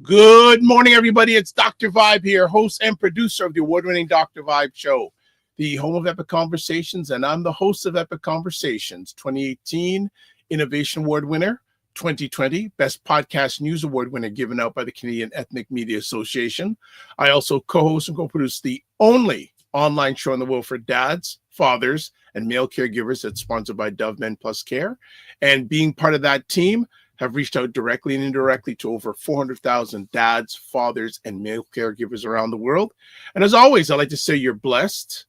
Good morning, everybody. It's Dr. Vibe here, host and producer of the award-winning Dr. Vibe Show, the home of Epic Conversations, and I'm the host of Epic Conversations, 2018 Innovation Award winner, 2020 Best Podcast News Award winner given out by the Canadian Ethnic Media Association. I also co-host and co-produce the only online show in the world for dads, fathers, and male caregivers that's sponsored by Dove Men Plus Care. And being part of that team, have reached out directly and indirectly to over 400,000 dads, fathers, and male caregivers around the world. And as always, I like to say you're blessed,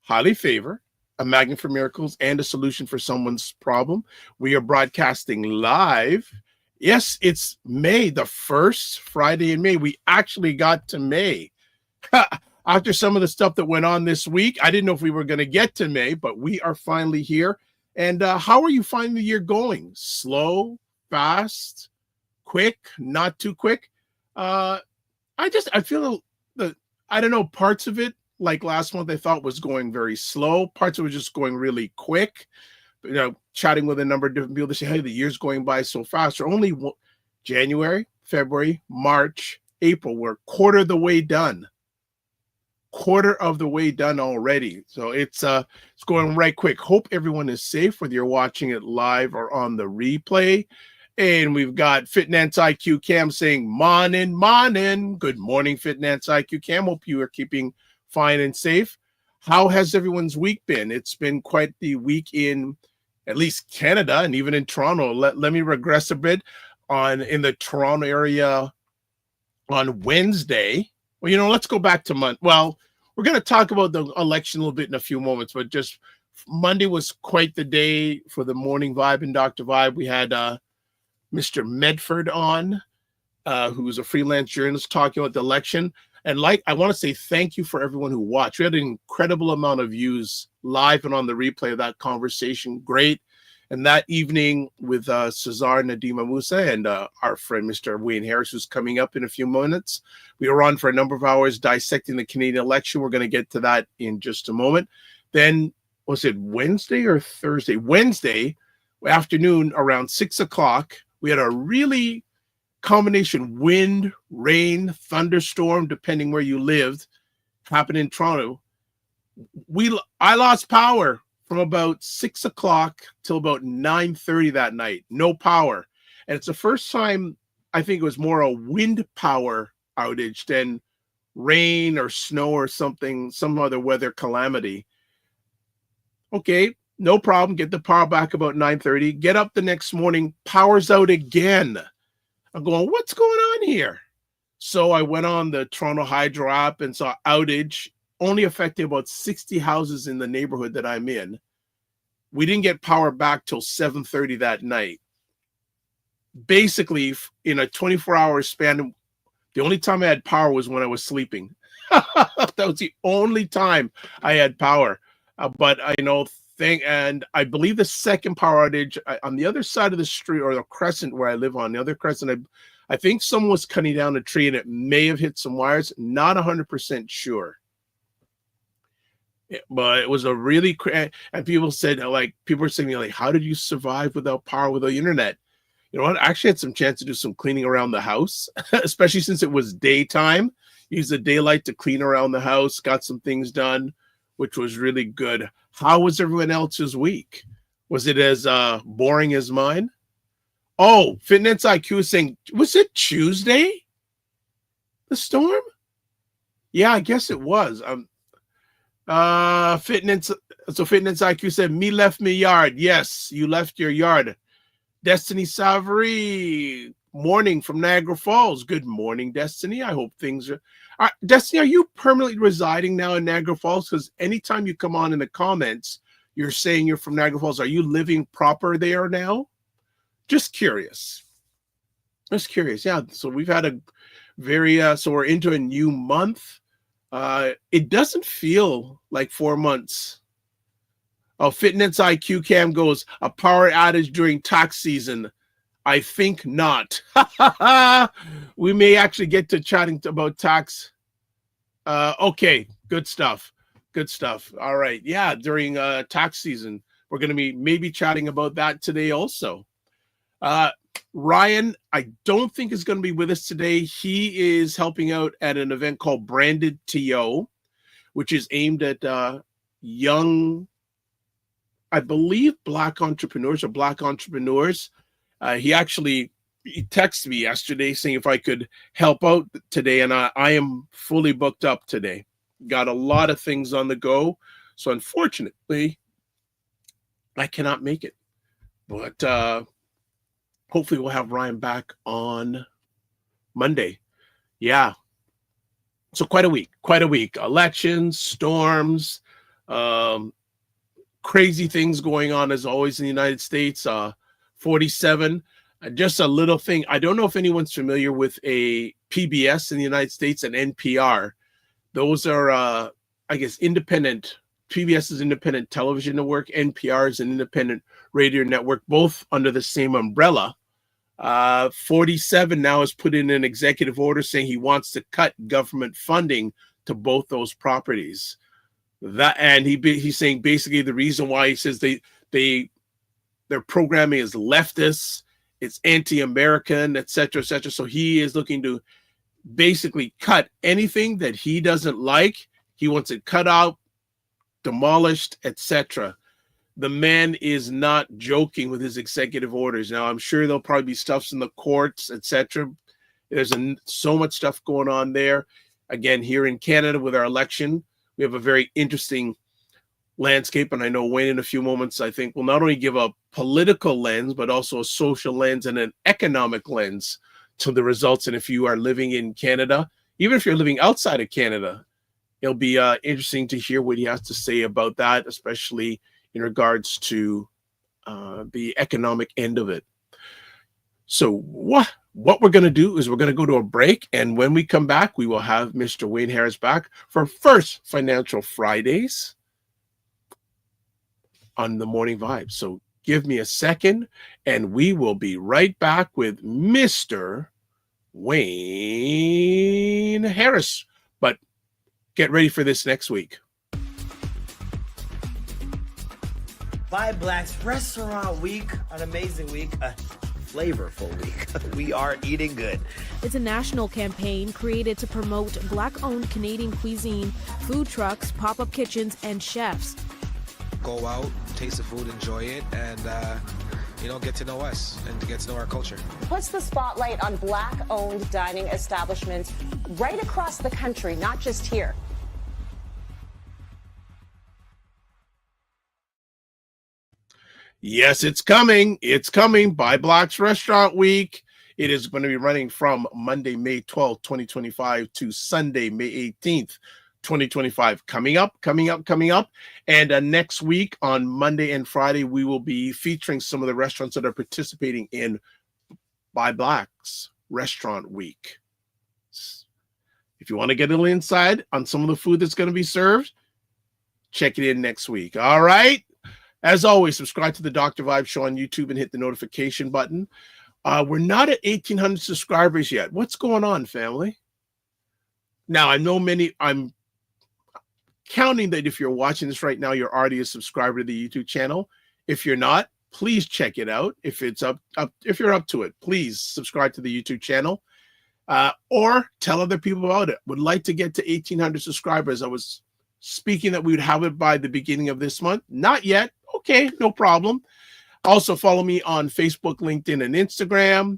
highly favored, a magnet for miracles, and a solution for someone's problem. We are broadcasting live. Yes, it's May, the first Friday in May. We actually got to May. After some of the stuff that went on this week, I didn't know if we were going to get to May, but we are finally here. And how are you finding the year going? Slow? Fast, quick, not too quick. I feel that, I don't know, parts of it, like last month, I thought was going very slow. Parts of it was just going really quick. You know, chatting with a number of different people, they say, hey, the year's going by so fast. We're only January, February, March, April. We're quarter of the way done. Quarter of the way done already. So it's going right quick. Hope everyone is safe, whether you're watching it live or on the replay. And we've got Fitnance IQ Cam saying, morning, morning. Good morning, Fitnance IQ Cam. Hope you are keeping fine and safe. How has everyone's week been? It's been quite the week in at least Canada and even in Toronto. Let me regress a bit. In the Toronto area on Wednesday. Well, you know, let's go back to Monday. Well, we're going to talk about the election a little bit in a few moments, but just Monday was quite the day for the Morning Vibe and Dr. Vibe. We had Mr. Medford on, who's a freelance journalist, talking about the election. And I want to say thank you for everyone who watched. We had an incredible amount of views live and on the replay of that conversation. Great. And that evening with Cesar Nadima Musa and our friend, Mr. Wayne Harris, who's coming up in a few minutes. We were on for a number of hours dissecting the Canadian election. We're going to get to that in just a moment. Then, was it Wednesday or Thursday? Wednesday afternoon around 6 o'clock, we had a really combination wind, rain, thunderstorm, depending where you lived, happened in Toronto. I lost power from about 6 o'clock till about 9:30 that night. No power. And it's the first time I think it was more a wind power outage than rain or snow or something, some other weather calamity. Okay, no problem. Get the power back about 9:30. Get up the next morning, power's out again. I'm going, what's going on here? So I went on the Toronto Hydro app and saw outage, only affecting about 60 houses in the neighborhood that I'm in. We didn't get power back till 7:30 that night. Basically, in a 24-hour span, the only time I had power was when I was sleeping. That was the only time I had power. But I know, and I believe the second power outage on the other side of the street, or the crescent where I live on, the other crescent, I think someone was cutting down a tree and it may have hit some wires. Not 100% sure. But it was a really, and people were saying, like, how did you survive without power, without internet? You know what? I actually had some chance to do some cleaning around the house, especially since it was daytime. Used the daylight to clean around the house, got some things done, which was really good. How was everyone else's week? Was it as boring as mine? Oh, Fitness IQ is saying, was it Tuesday? The storm? Yeah, I guess it was. Fitness IQ said, me left me yard. Yes, you left your yard. Destiny Savory, morning from Niagara Falls. Good morning, Destiny. I hope things are... Destiny, are you permanently residing now in Niagara Falls? Because anytime you come on in the comments, you're saying you're from Niagara Falls. Are you living proper there now? Just curious. Yeah, so we've had a very... so we're into a new month. It doesn't feel like 4 months. Oh, Fitness IQ Cam goes, a power outage during tax season. I think not. We may actually get to chatting about tax. Okay, good stuff. All right. Yeah, during tax season, we're going to be maybe chatting about that today also. Ryan, I don't think is going to be with us today. He is helping out at an event called Branded TO, which is aimed at young, I believe, Black entrepreneurs. He texted me yesterday saying if I could help out today, and I am fully booked up today. Got a lot of things on the go, so unfortunately, I cannot make it. But hopefully we'll have Ryan back on Monday. Yeah. So quite a week. Elections, storms, crazy things going on as always in the United States. 47. Just a little thing. I don't know if anyone's familiar with a PBS in the United States and NPR. Those are, I guess, independent. PBS is independent television network. NPR is an independent radio network, both under the same umbrella. 47 now has put in an executive order saying he wants to cut government funding to both those properties. And he's saying basically the reason why he says their programming is leftist, it's anti-American, etc., etc. So he is looking to basically cut anything that he doesn't like. He wants it cut out, demolished, etc. The man is not joking with his executive orders. Now, I'm sure there'll probably be stuff in the courts, etc. There's so much stuff going on there. Again, here in Canada with our election, we have a very interesting landscape. And I know Wayne in a few moments, I think, will not only give a political lens, but also a social lens and an economic lens to the results. And if you are living in Canada, even if you're living outside of Canada, it'll be interesting to hear what he has to say about that, especially in regards to the economic end of it. So what we're going to do is we're going to go to a break. And when we come back, we will have Mr. Wayne Harris back for First Financial Fridays on the Morning Vibe. So give me a second and we will be right back with Mr. Wayne Harris. But get ready for this next week. Five Blacks Restaurant Week, an amazing week, a flavorful week. We are eating good. It's a national campaign created to promote Black-owned Canadian cuisine, food trucks, pop-up kitchens, and chefs. Go out, taste the food, enjoy it, and get to know us and to get to know our culture. Puts the spotlight on Black-owned dining establishments right across the country, not just here. Yes, it's coming. It's coming. By Blacks Restaurant Week. It is going to be running from Monday, May 12th, 2025 to Sunday, May 18th, 2025. Coming up. And next week on Monday and Friday, we will be featuring some of the restaurants that are participating in By Blacks Restaurant Week. If you want to get a little inside on some of the food that's going to be served, check it in next week. All right. As always, subscribe to the Dr. Vibe Show on YouTube and hit the notification button. We're not at 1,800 subscribers yet. What's going on, family? Now, I know I'm counting that if you're watching this right now, you're already a subscriber to the YouTube channel. If you're not, please check it out. If you're up to it, please subscribe to the YouTube channel or tell other people about it. Would like to get to 1,800 subscribers. I was speaking that we would have it by the beginning of this month. Not yet. Okay, no problem. Also, follow me on Facebook, LinkedIn, and Instagram.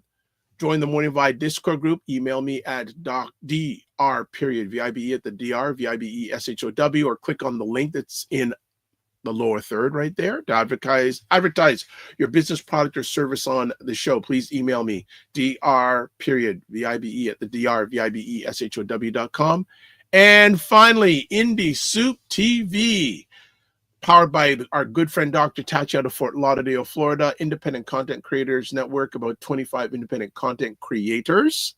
Join the Morning Vibe Discord group. Email me at dr.vibe at the dr.vibeshow, or click on the link that's in the lower third right there to advertise your business, product, or service on the show. Please email me, dr.vibe at the dr.vibeshow.com. And finally, Indie Soup TV, powered by our good friend Dr. Tachi out of Fort Lauderdale, Florida, Independent Content Creators Network, about 25 independent content creators.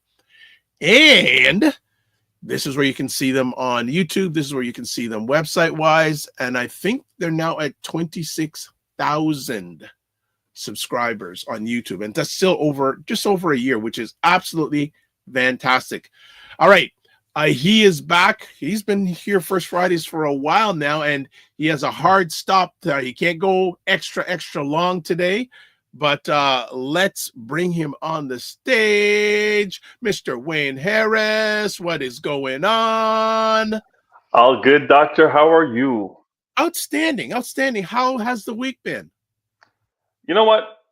And this is where you can see them on YouTube. This is where you can see them website-wise. And I think they're now at 26,000 subscribers on YouTube. And that's still just over a year, which is absolutely fantastic. All right. He is back. He's been here First Fridays for a while now, and he has a hard stop. He can't go extra long today, But let's bring him on the stage. Mr. Wayne Harris, what is going on? All good, doctor. How are you? Outstanding, outstanding. How has the week been? You know what?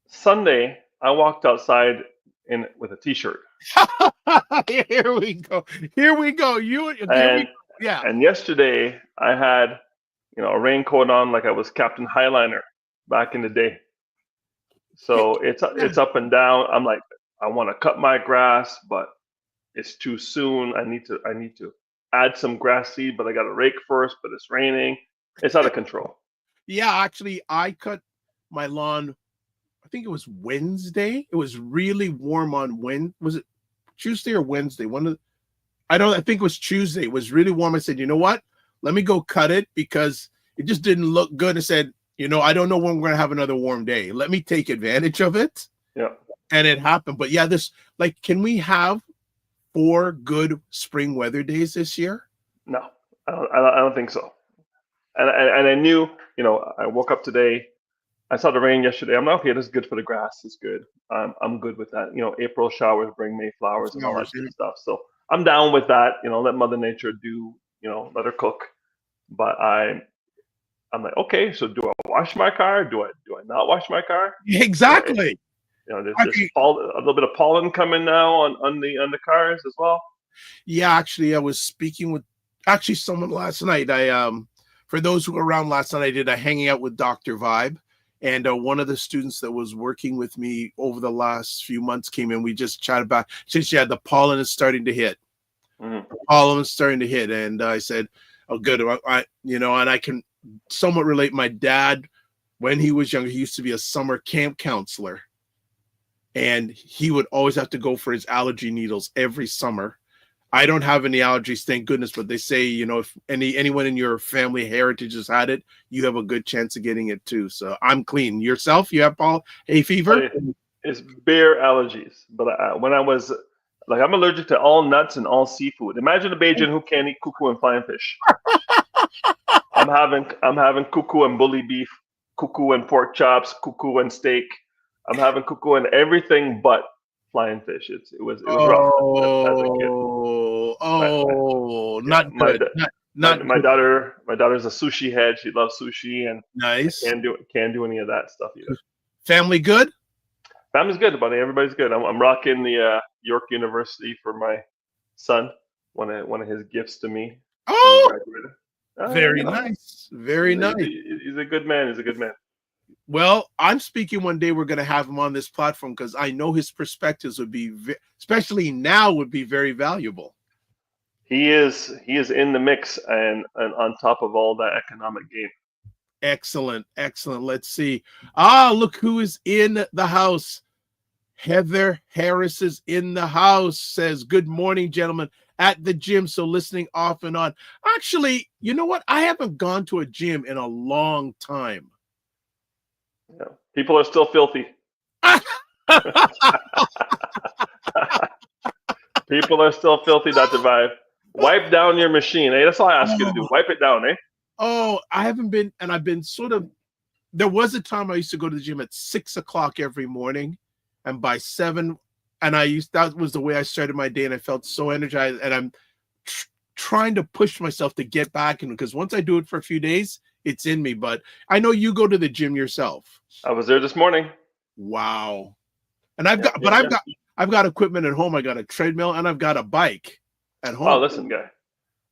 Sunday, I walked outside with a t-shirt. Here we go. Here we go. Yeah. And yesterday, I had a raincoat on like I was Captain Highliner back in the day. So it's up and down. I'm like, I want to cut my grass, but it's too soon. I need to add some grass seed, but I got to rake first. But it's raining. It's out of control. Yeah, actually, I cut my lawn. I think it was Wednesday. It was really warm on was it Tuesday or Wednesday? I think it was Tuesday. It was really warm. I said, you know what? Let me go cut it because it just didn't look good. I said, I don't know when we're gonna have another warm day. Let me take advantage of it. Yeah. And it happened. But yeah, can we have 4 good spring weather days this year? No, I don't think so. And I knew, I woke up today. I saw the rain yesterday. I'm like, okay, this is good for the grass. It's good. I'm good with that. April showers bring May flowers and all that good stuff. So I'm down with that. Let Mother Nature do, let her cook. But I'm like, okay, so do I wash my car? Do I not wash my car? Exactly. There's a little bit of pollen coming now on the cars as well. Yeah, actually, I was speaking with someone last night. For those who were around last night, I did a hanging out with Dr. Vibe. And one of the students that was working with me over the last few months came in. We just chatted about, since the pollen is starting to hit. Mm-hmm. The pollen is starting to hit. And I said, oh, good. And I can somewhat relate. My dad, when he was younger, he used to be a summer camp counselor. And he would always have to go for his allergy needles every summer. I don't have any allergies, thank goodness, but they say, if anyone in your family heritage has had it, you have a good chance of getting it too. So I'm clean. Yourself, you have hay fever? It's bare allergies. But when I was, I'm allergic to all nuts and all seafood. Imagine a Bajan who can't eat cuckoo and flying fish. I'm having cuckoo and bully beef, cuckoo and pork chops, cuckoo and steak. I'm having cuckoo and everything but flying fish. It was rough as a kid. Not good. My daughter's a sushi head. She loves sushi and nice. Can't do any of that stuff either. Family good? Family's good, buddy. Everybody's good. I'm rocking the York University for my son. One of his gifts to me. Oh, very nice. Very nice. He's a good man. Well, I'm speaking one day. We're going to have him on this platform because I know his perspectives would be, especially now, would be very valuable. He is in the mix and on top of all that economic game. Excellent. Let's see. Look who is in the house. Heather Harris is in the house. Says, good morning, gentlemen. At the gym, so listening off and on. Actually, you know what? I haven't gone to a gym in a long time. Yeah. People are still filthy. People are still filthy, Dr. Vibe. Wipe down your machine. Hey, that's all I ask you to do. Wipe it down, eh? Oh, I haven't been, and I've been there was a time I used to go to the gym at 6 o'clock every morning, and by 7, and that was the way I started my day, and I felt so energized, and I'm trying to push myself to get back in, because once I do it for a few days, it's in me. But I know you go to the gym yourself. I was there this morning. Wow. And I've got equipment at home. I got a treadmill and I've got a bike at home. Oh, listen, guy.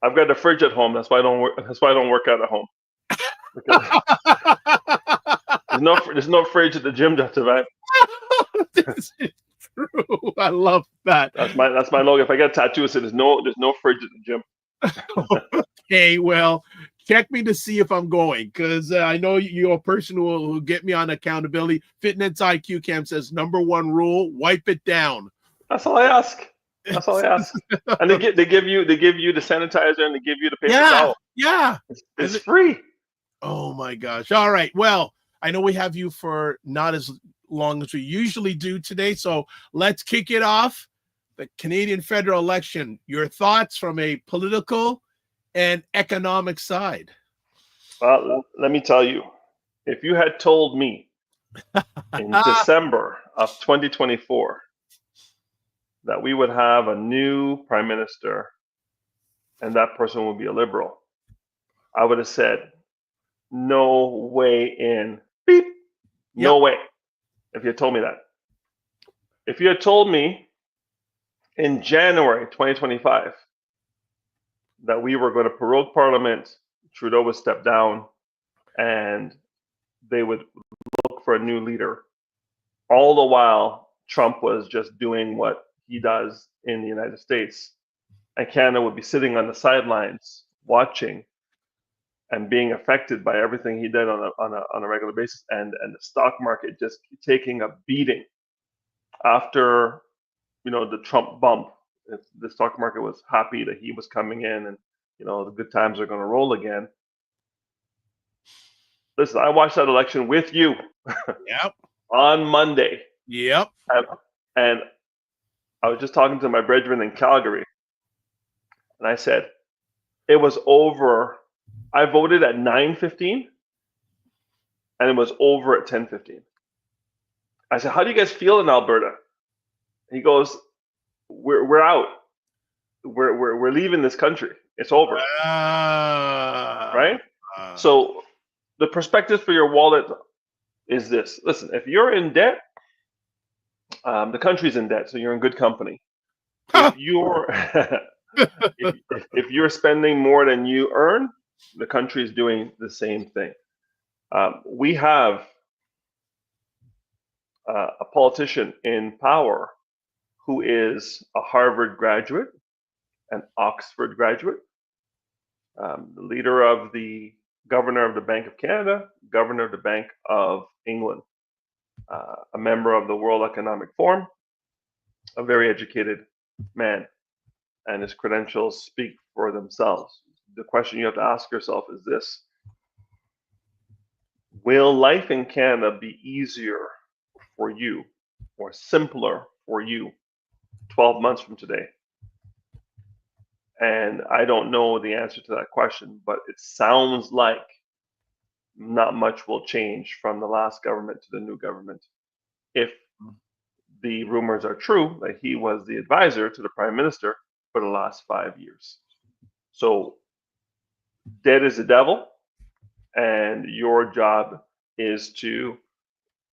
I've got a fridge at home. That's why I don't work out at home. There's no fridge at the gym, Dr. Vibe. This is true. I love that. That's my logo. If I get a tattoo, it says there's no fridge at the gym. Okay, well, check me to see if I'm going, because I know you're a person who will get me on accountability. Fitness IQ Camp says #1 rule: wipe it down. That's all I ask. And they give you the sanitizer and they give you the paper towel. Yeah, it's free. Oh my gosh! All right, well, I know we have you for not as long as we usually do today, so let's kick it off. The Canadian federal election. Your thoughts from a political and economic side? Well, let me tell you, if you had told me in December of 2024 that we would have a new prime minister and that person would be a liberal, I would have said, no way in. Beep. No way. If you had told me that. If you had told me in January 2025 that we were going to prorogue Parliament, Trudeau would step down, and they would look for a new leader, all the while Trump was just doing what he does in the United States, and Canada would be sitting on the sidelines watching and being affected by everything he did on a regular basis, and the stock market just taking a beating after the Trump bump. The stock market was happy that he was coming in, and the good times are going to roll again. Listen, I watched that election with you. Yep. On Monday. Yep. And I was just talking to my brethren in Calgary, and I said, it was over. I voted at 9:15, and it was over at 10:15. I said, how do you guys feel in Alberta? He goes, we're out. We're leaving this country. It's over. Right? So the perspective for your wallet is this. Listen, if you're in debt, the country's in debt, so you're in good company. If you're if you're spending more than you earn, the country is doing the same thing. We have a politician in power who is a Harvard graduate, an Oxford graduate, the leader of the governor of the Bank of Canada, governor of the Bank of England, a member of the World Economic Forum, a very educated man, and his credentials speak for themselves. The question you have to ask yourself is this: will life in Canada be easier for you or simpler for you 12 months from today? And I don't know the answer to that question, but it sounds like not much will change from the last government to the new government. If the rumors are true that he was the advisor to the prime minister for the last 5 years. So debt is the devil, and your job is to,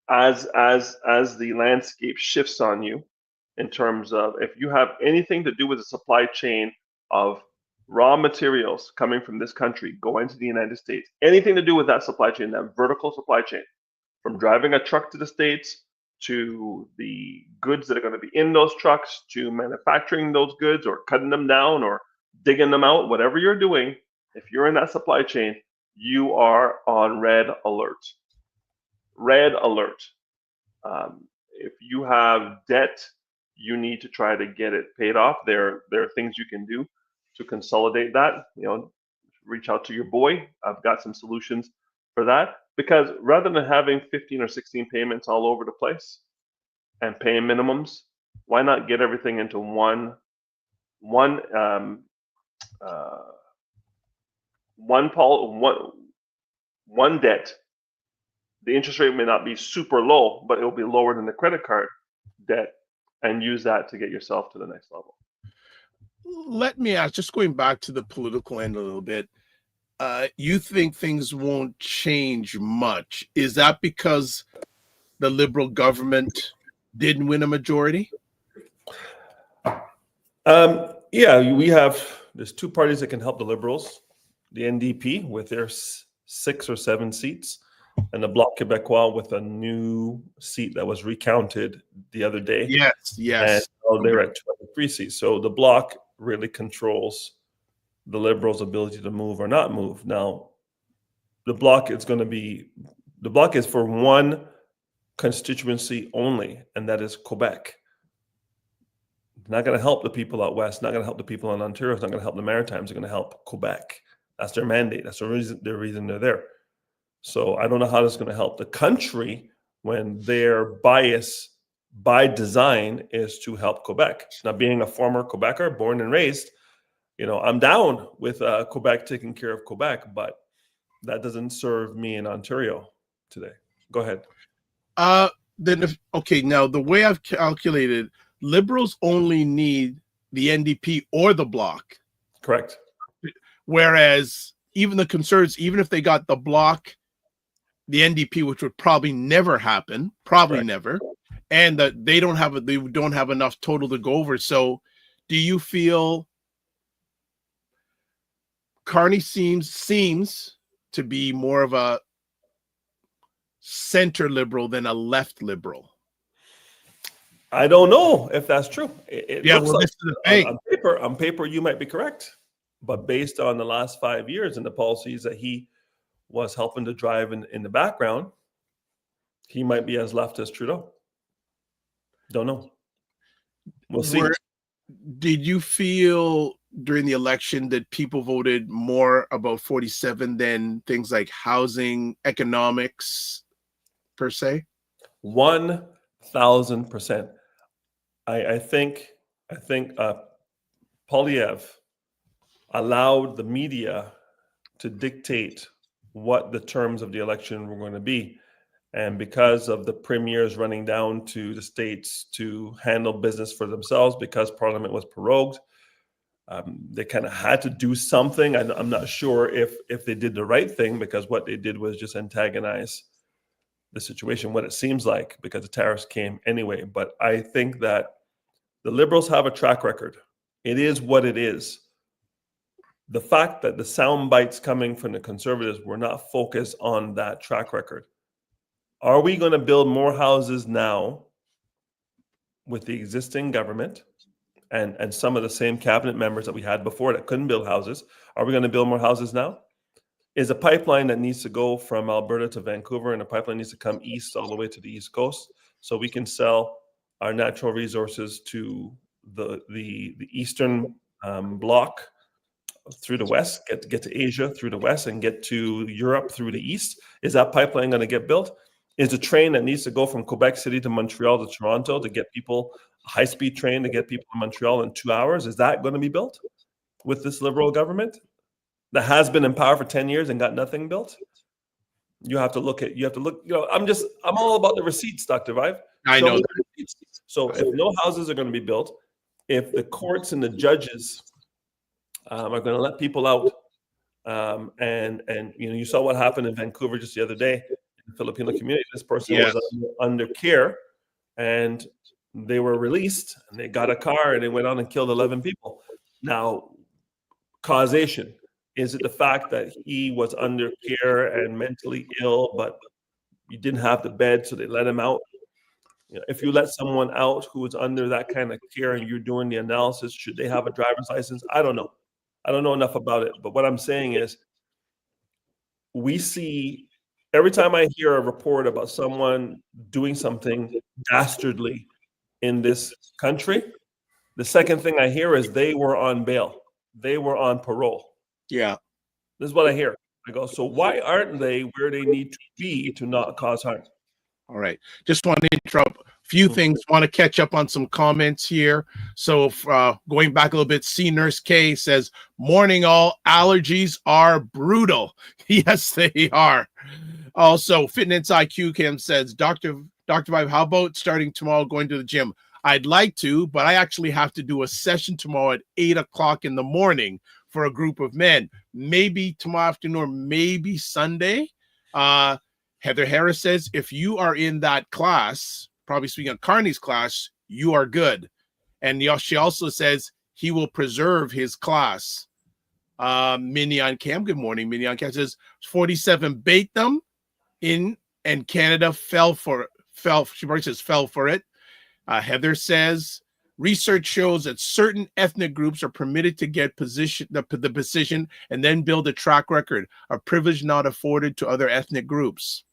as the landscape shifts on you, in terms of if you have anything to do with the supply chain of raw materials coming from this country going to the United States, anything to do with that supply chain, that vertical supply chain, from driving a truck to the States, to the goods that are going to be in those trucks, to manufacturing those goods or cutting them down or digging them out, whatever you're doing, if you're in that supply chain, you are on red alert. Red alert. If you have debt, you need to try to get it paid off. There are things you can do to consolidate that. Reach out to your boy. I've got some solutions for that. Because rather than having 15 or 16 payments all over the place and paying minimums, why not get everything into one debt? The interest rate may not be super low, but it will be lower than the credit card debt, and use that to get yourself to the next level. Let me ask, just going back to the political end a little bit, you think things won't change much. Is that because the Liberal government didn't win a majority? Yeah, there's two parties that can help the Liberals. The NDP with their 6 or 7 seats, and the Bloc Québécois with a new seat that was recounted the other day. Yes. And so they're at 23 seats. So the Bloc really controls the Liberals' ability to move or not move. Now, the Bloc is for one constituency only, and that is Quebec. It's not going to help the people out west, not going to help the people in Ontario, it's not going to help the Maritimes, it's going to help Quebec. That's their mandate. That's the reason they're there. So I don't know how this is going to help the country when their bias by design is to help Quebec. Now, being a former Quebecer, born and raised, I'm down with Quebec taking care of Quebec, but that doesn't serve me in Ontario today. Go ahead. Then okay, now the way I've calculated, liberals only need the NDP or the bloc. Correct. Whereas even the conservatives, even if they got the bloc, the NDP, which would probably never happen, probably Correct. never, and that they don't have enough total to go over. So do you feel Carney seems to be more of a center liberal than a left liberal? I don't know if that's true. It Yeah, looks well, like this is the thing. on paper, you might be correct. But based on the last 5 years and the policies that he was helping to drive in the background, he might be as left as Trudeau. Don't know. We'll see. Did you feel during the election that people voted more about 47 than things like housing, economics, per se? 1,000%. I think Polyev allowed the media to dictate what the terms of the election were going to be. And because of the premiers running down to the states to handle business for themselves, because Parliament was prorogued, they kind of had to do something. I'm not sure if they did the right thing, because what they did was just antagonize the situation, what it seems like, because the tariffs came anyway. But I think that the Liberals have a track record. It is what it is. The fact that the sound bites coming from the Conservatives were not focused on that track record. Are we going to build more houses now with the existing government and some of the same cabinet members that we had before that couldn't build houses? Are we going to build more houses now? Is a pipeline that needs to go from Alberta to Vancouver, and a pipeline needs to come east all the way to the East Coast so we can sell our natural resources to the eastern bloc through the west, get to Asia through the west, and get to Europe through the east? Is that pipeline going to get built? Is the train that needs to go from Quebec City to Montreal to Toronto to get people, a high-speed train to get people to Montreal in 2 hours, is that going to be built with this Liberal government that has been in power for 10 years and got nothing built? You have to look, I'm all about the receipts, Dr. Vive. I know. So if no houses are going to be built, if the courts and the judges are going to let people out, and you saw what happened in Vancouver just the other day in the Filipino community. This person was under care, and they were released, and they got a car, and they went on and killed 11 people. Now, causation. Is it the fact that he was under care and mentally ill, but you didn't have the bed, so they let him out? If you let someone out who is under that kind of care and you're doing the analysis, should they have a driver's license? I don't know. I don't know enough about it. But what I'm saying is, we see every time I hear a report about someone doing something dastardly in this country, the second thing I hear is they were on bail. They were on parole. Yeah. This is what I hear. I go, so why aren't they where they need to be to not cause harm? All right. Just want to interrupt a few things. Want to catch up on some comments here. So going back a little bit, C Nurse K says, morning all, allergies are brutal. Yes, they are. Also, Fitness IQ Cam says, Dr. Vibe, how about starting tomorrow going to the gym? I'd like to, but I actually have to do a session tomorrow at 8 o'clock in the morning for a group of men. Maybe tomorrow afternoon or maybe Sunday. Heather Harris says, if you are in that class, probably speaking of Carney's class, you are good. And she also says he will preserve his class. Mignon Cam, good morning. Mignon Cam says 47 bait them in, and Canada fell for it. Heather says, research shows that certain ethnic groups are permitted to get the position and then build a track record, a privilege not afforded to other ethnic groups.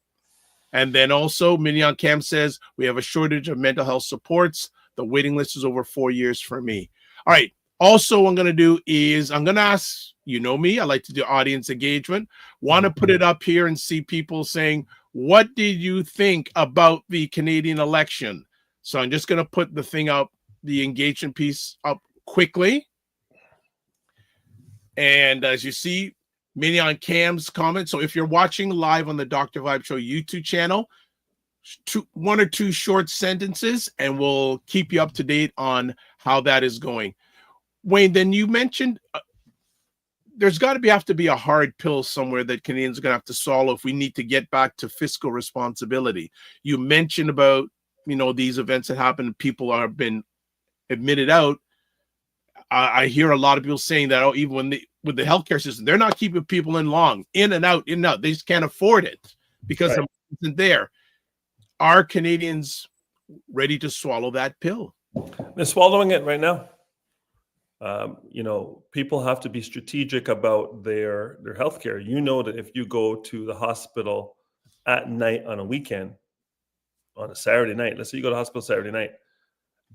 And then also, Mignon Cam says, we have a shortage of mental health supports. The waiting list is over 4 years for me. All right. Also, what I'm going to do is I'm going to ask, you know me, I like to do audience engagement. Want to put it up here and see people saying, what did you think about the Canadian election? So I'm just going to put the thing up, the engagement piece up quickly. And as you see, Mignon Cam's comment. So if you're watching live on the Dr. Vibe Show YouTube channel, one or two short sentences, and we'll keep you up to date on how that is going. Wayne, then you mentioned there's got to have to be a hard pill somewhere that Canadians are going to have to swallow if we need to get back to fiscal responsibility. You mentioned about, these events that happen, people have been admitted out. I hear a lot of people saying that, even with the healthcare system, they're not keeping people in and out. They just can't afford it because the money isn't there. Are Canadians ready to swallow that pill? They're swallowing it right now. People have to be strategic about their healthcare. That if you go to the hospital at night on a weekend, on a Saturday night, let's say you go to the hospital Saturday night,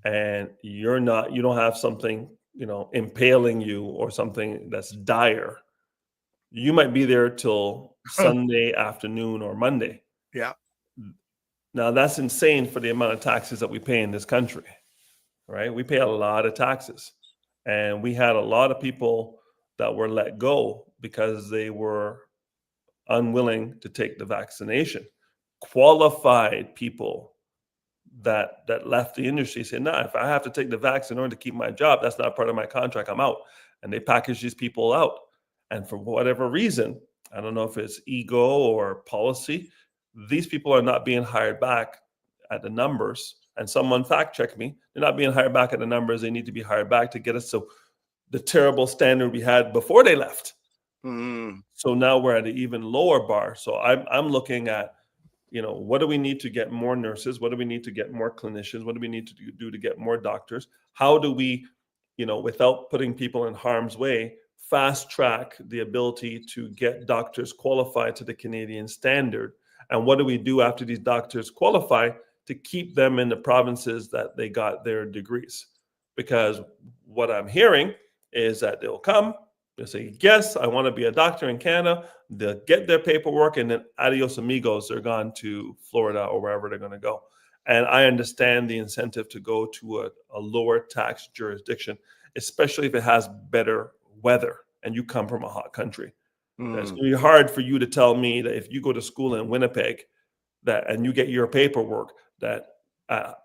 and you don't have something, impaling you or something that's dire, you might be there till Sunday afternoon or Monday. Yeah. Now that's insane for the amount of taxes that we pay in this country, right? We pay a lot of taxes, and we had a lot of people that were let go because they were unwilling to take the vaccination. Qualified people that left the industry said, "No, if I have to take the vaccine in order to keep my job, that's not part of my contract. I'm out." And they package these people out. And for whatever reason, I don't know if it's ego or policy, these people are not being hired back at the numbers. And someone fact checked me. They're not being hired back at the numbers they need to be hired back to get us to the terrible standard we had before they left. So now we're at an even lower bar. So I'm looking at, what do we need to get more nurses? What do we need to get more clinicians? What do we need to do to get more doctors? How do we, without putting people in harm's way, fast track the ability to get doctors qualified to the Canadian standard? And what do we do after these doctors qualify to keep them in the provinces that they got their degrees? Because what I'm hearing is that they'll come, they'll say, yes, I want to be a doctor in Canada. They'll get their paperwork, and then adios amigos, they're gone to Florida or wherever they're going to go. And I understand the incentive to go to a lower tax jurisdiction, especially if it has better weather and you come from a hot country. It's going to be hard for you to tell me that if you go to school in Winnipeg and you get your paperwork, that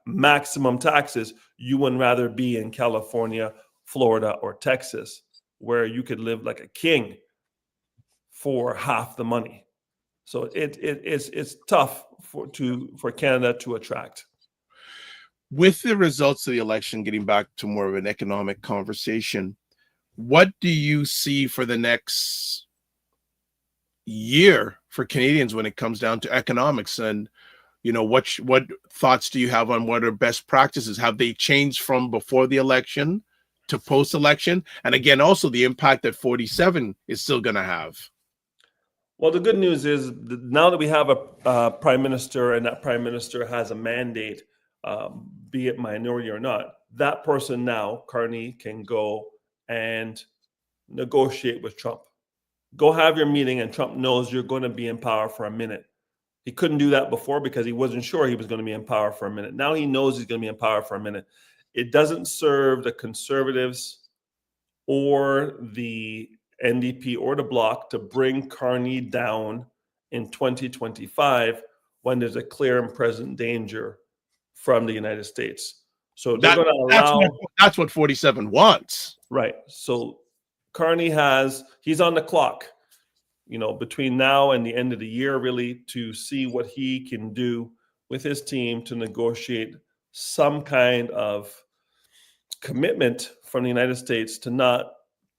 maximum taxes, you would rather be in California, Florida, or Texas, where you could live like a king for half the money. So it's tough for Canada to attract. With the results of the election, getting back to more of an economic conversation, what do you see for the next year for Canadians when it comes down to economics? And what thoughts do you have on what are best practices? Have they changed from before the election to post-election? And again, also the impact that 47 is still going to have. Well, the good news is that now that we have a prime minister, and that prime minister has a mandate, be it minority or not, that person now, Carney, can go and negotiate with Trump. Go have your meeting, and Trump knows you're going to be in power for a minute. He couldn't do that before because he wasn't sure he was going to be in power for a minute. Now he knows he's going to be in power for a minute. It doesn't serve the Conservatives or the NDP or the Bloc to bring Carney down in 2025 when there's a clear and present danger from the United States. So they're going to allow... That's what 47 wants. Right. So Carney he's on the clock, between now and the end of the year, really, to see what he can do with his team to negotiate some kind of commitment from the United States to not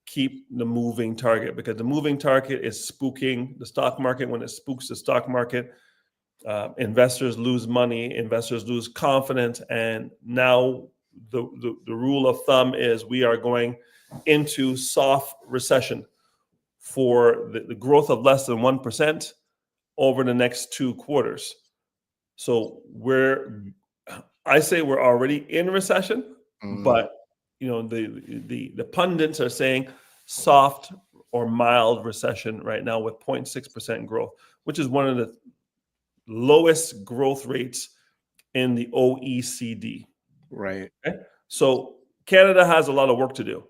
keep the moving target, because the moving target is spooking the stock market. When it spooks the stock market, investors lose money, investors lose confidence. And now the rule of thumb is we are going into soft recession for the growth of less than 1% over the next 2 quarters. So I say we're already in recession, but the pundits are saying soft or mild recession right now with 0.6% growth, which is one of the lowest growth rates in the OECD. Right. Okay? So Canada has a lot of work to do.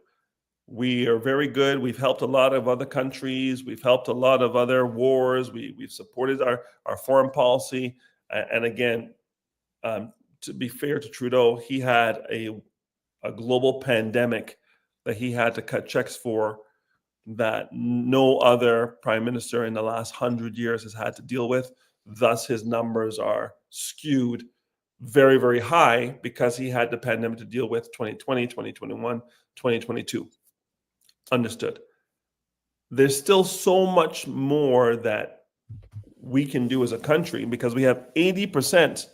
We are very good. We've helped a lot of other countries. We've helped a lot of other wars. We've supported our foreign policy. And again, to be fair to Trudeau, he had a global pandemic that he had to cut checks for that no other prime minister in the last 100 years has had to deal with. Thus, his numbers are skewed very, very high because he had the pandemic to deal with 2020, 2021, 2022. Understood. There's still so much more that we can do as a country because we have 80%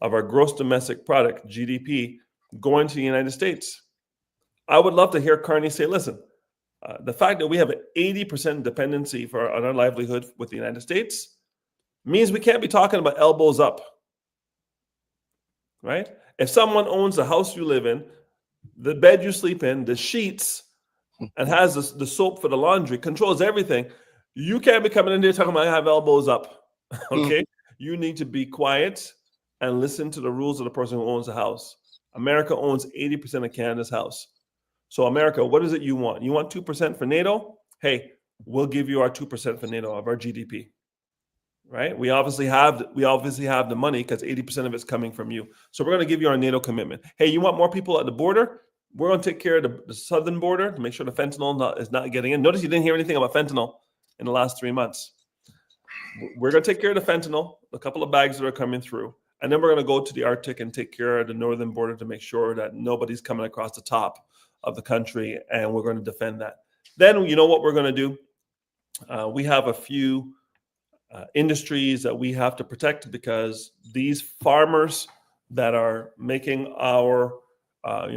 of our gross domestic product, GDP, going to the United States. I would love to hear Carney say, listen, the fact that we have an 80% dependency on our livelihood with the United States means we can't be talking about elbows up, right? If someone owns the house you live in, the bed you sleep in, the sheets, and has the soap for the laundry, controls everything, you can't be coming in there talking about I have elbows up, okay? You need to be quiet and listen to the rules of the person who owns the house. America owns 80% of Canada's house. So America, what is it you want? You want 2% for NATO? Hey, we'll give you our 2% for NATO of our GDP, right? We obviously have the money because 80% of it's coming from you. So we're going to give you our NATO commitment. Hey, you want more people at the border? We're going to take care of the southern border to make sure the fentanyl is not getting in. Notice you didn't hear anything about fentanyl in the last 3 months. We're going to take care of the fentanyl, a couple of bags that are coming through. And then we're going to go to the Arctic and take care of the northern border to make sure that nobody's coming across the top of the country, and we're going to defend that. Then you know what we're going to do? We have a few industries that we have to protect because these farmers that are making our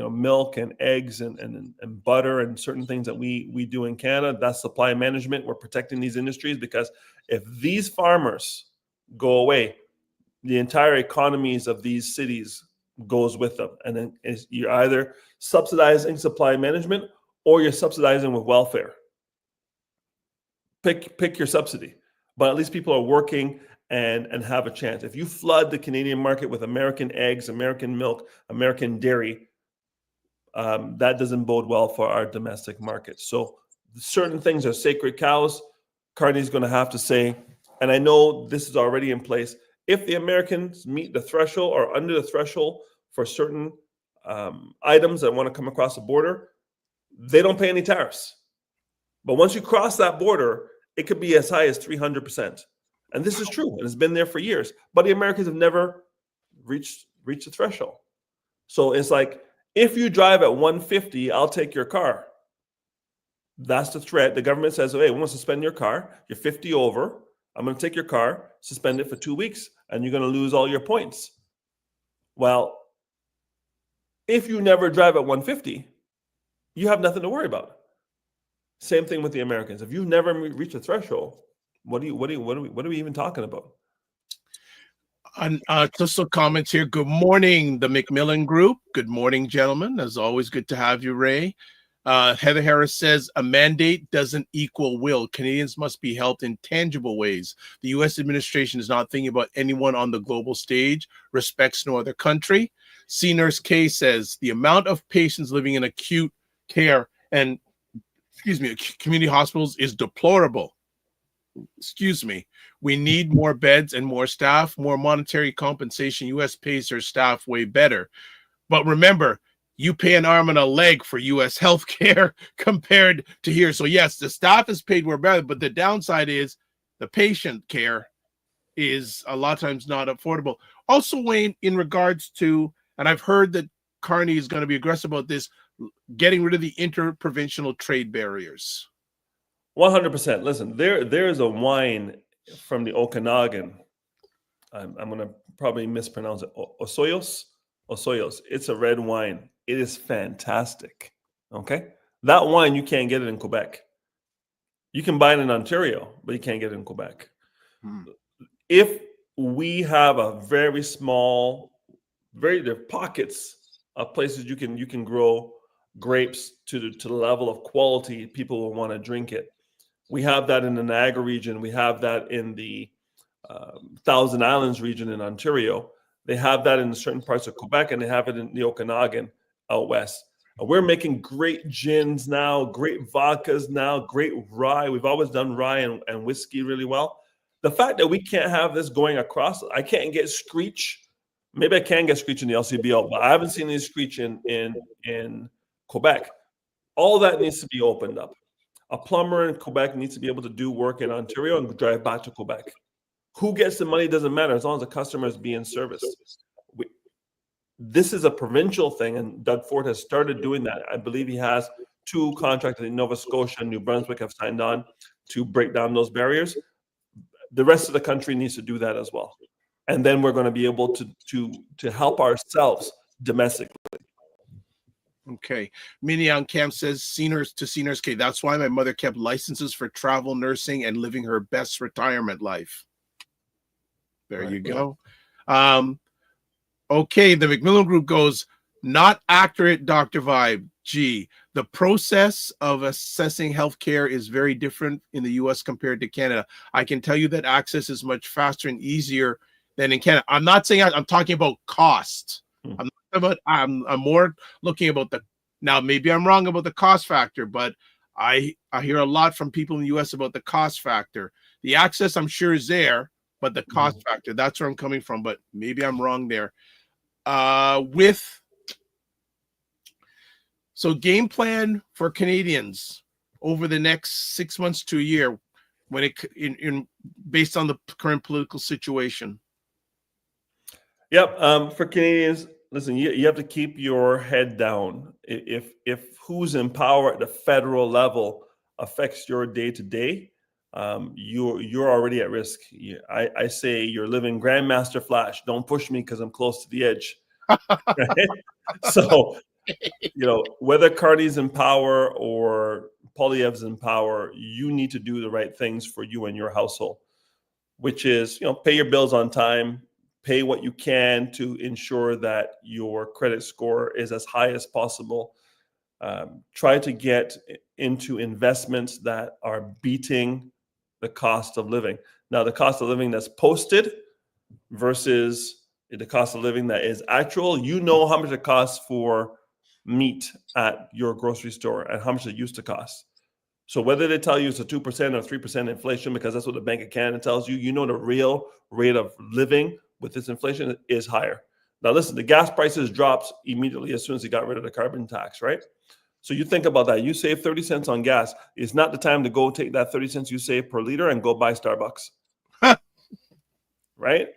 milk and eggs and butter and certain things that we do in Canada, that's supply management. We're protecting these industries because if these farmers go away, the entire economies of these cities goes with them. And then you're either subsidizing supply management or you're subsidizing with welfare. Pick your subsidy. But at least people are working and have a chance. If you flood the Canadian market with American eggs, American milk, American dairy, that doesn't bode well for our domestic market. So certain things are sacred cows. Carney's going to have to say, and I know this is already in place, if the Americans meet the threshold or under the threshold for certain items that want to come across the border, they don't pay any tariffs. But once you cross that border, it could be as high as 300%. And this is true, and it's been there for years. But the Americans have never reached the threshold. So it's like, if you drive at 150, I'll take your car. That's the threat. The government says, hey, we want to suspend your car. You're 50 over. I'm going to take your car, suspend it for 2 weeks, and you're going to lose all your points. Well, if you never drive at 150, you have nothing to worry about. Same thing with the Americans. If you've never reached a threshold, what are we even talking about? Just some comments here. Good morning, the McMillan Group. Good morning, gentlemen. As always, good to have you, Ray. Heather Harris says, a mandate doesn't equal will. Canadians must be helped in tangible ways. The U.S. administration is not thinking about anyone on the global stage, respects no other country. C Nurse K says, the amount of patients living in acute care and, community hospitals is deplorable. We need more beds and more staff, more monetary compensation. U.S. pays their staff way better. But remember, you pay an arm and a leg for U.S. healthcare compared to here. So yes, the staff is paid more better, but the downside is the patient care is a lot of times not affordable. Also, Wayne, in regards to, and I've heard that Carney is going to be aggressive about this, getting rid of the interprovincial trade barriers. 100%. Listen, there is a wine from the Okanagan. I'm going to probably mispronounce it. Osoyos. It's a red wine. It is fantastic. Okay, that wine you can't get it in Quebec. You can buy it in Ontario, but you can't get it in Quebec. If we have a very small, there are pockets of places you can grow grapes to the level of quality people will want to drink it. We have that in the Niagara region. We have that in the Thousand Islands region in Ontario. They have that in certain parts of Quebec, and they have it in the Okanagan out west. We're making great gins now, great vodkas now, great rye. We've always done rye and whiskey really well. The fact that we can't have this going across, I can't get Screech. Maybe I can get Screech in the LCBO, but I haven't seen any Screech in Quebec. All that needs to be opened up. A plumber in Quebec needs to be able to do work in Ontario and drive back to Quebec. Who gets the money doesn't matter as long as the customer is being serviced. This is a provincial thing, and Doug Ford has started doing that. I believe he has 2 contracts in Nova Scotia and New Brunswick have signed on to break down those barriers. The rest of the country needs to do that as well. And then we're going to be able to help ourselves domestically. Okay. Minion Camp says, seniors to seniors. Okay, that's why my mother kept licenses for travel nursing and living her best retirement life. There you go. Okay, the McMillan Group goes, not accurate, Dr. Vibe. Gee, the process of assessing healthcare is very different in the US compared to Canada. I can tell you that access is much faster and easier than in Canada. I'm not saying I'm talking about cost. I'm more looking about now maybe I'm wrong about the cost factor, but I hear a lot from people in the US about the cost factor. The access I'm sure is there, but the cost factor, that's where I'm coming from, but maybe I'm wrong there. So game plan for Canadians over the next 6 months to a year, when based on the current political situation. Yep. For Canadians, listen, you have to keep your head down. If who's in power at the federal level affects your day to day, you're already at risk. I say you're living Grandmaster Flash. Don't push me because I'm close to the edge. Right? So, whether Carney's in power or Poilievre's in power, you need to do the right things for you and your household, which is, pay your bills on time, pay what you can to ensure that your credit score is as high as possible. Try to get into investments that are beating the cost of living. Now, the cost of living that's posted versus the cost of living that is actual, how much it costs for meat at your grocery store and how much it used to cost. So whether they tell you it's a 2% or 3% inflation, because that's what the Bank of Canada tells you, the real rate of living with this inflation is higher. Now, listen, the gas prices dropped immediately as soon as they got rid of the carbon tax, right? So you think about that. You save 30 cents on gas. It's not the time to go take that 30 cents you save per liter and go buy Starbucks. Right?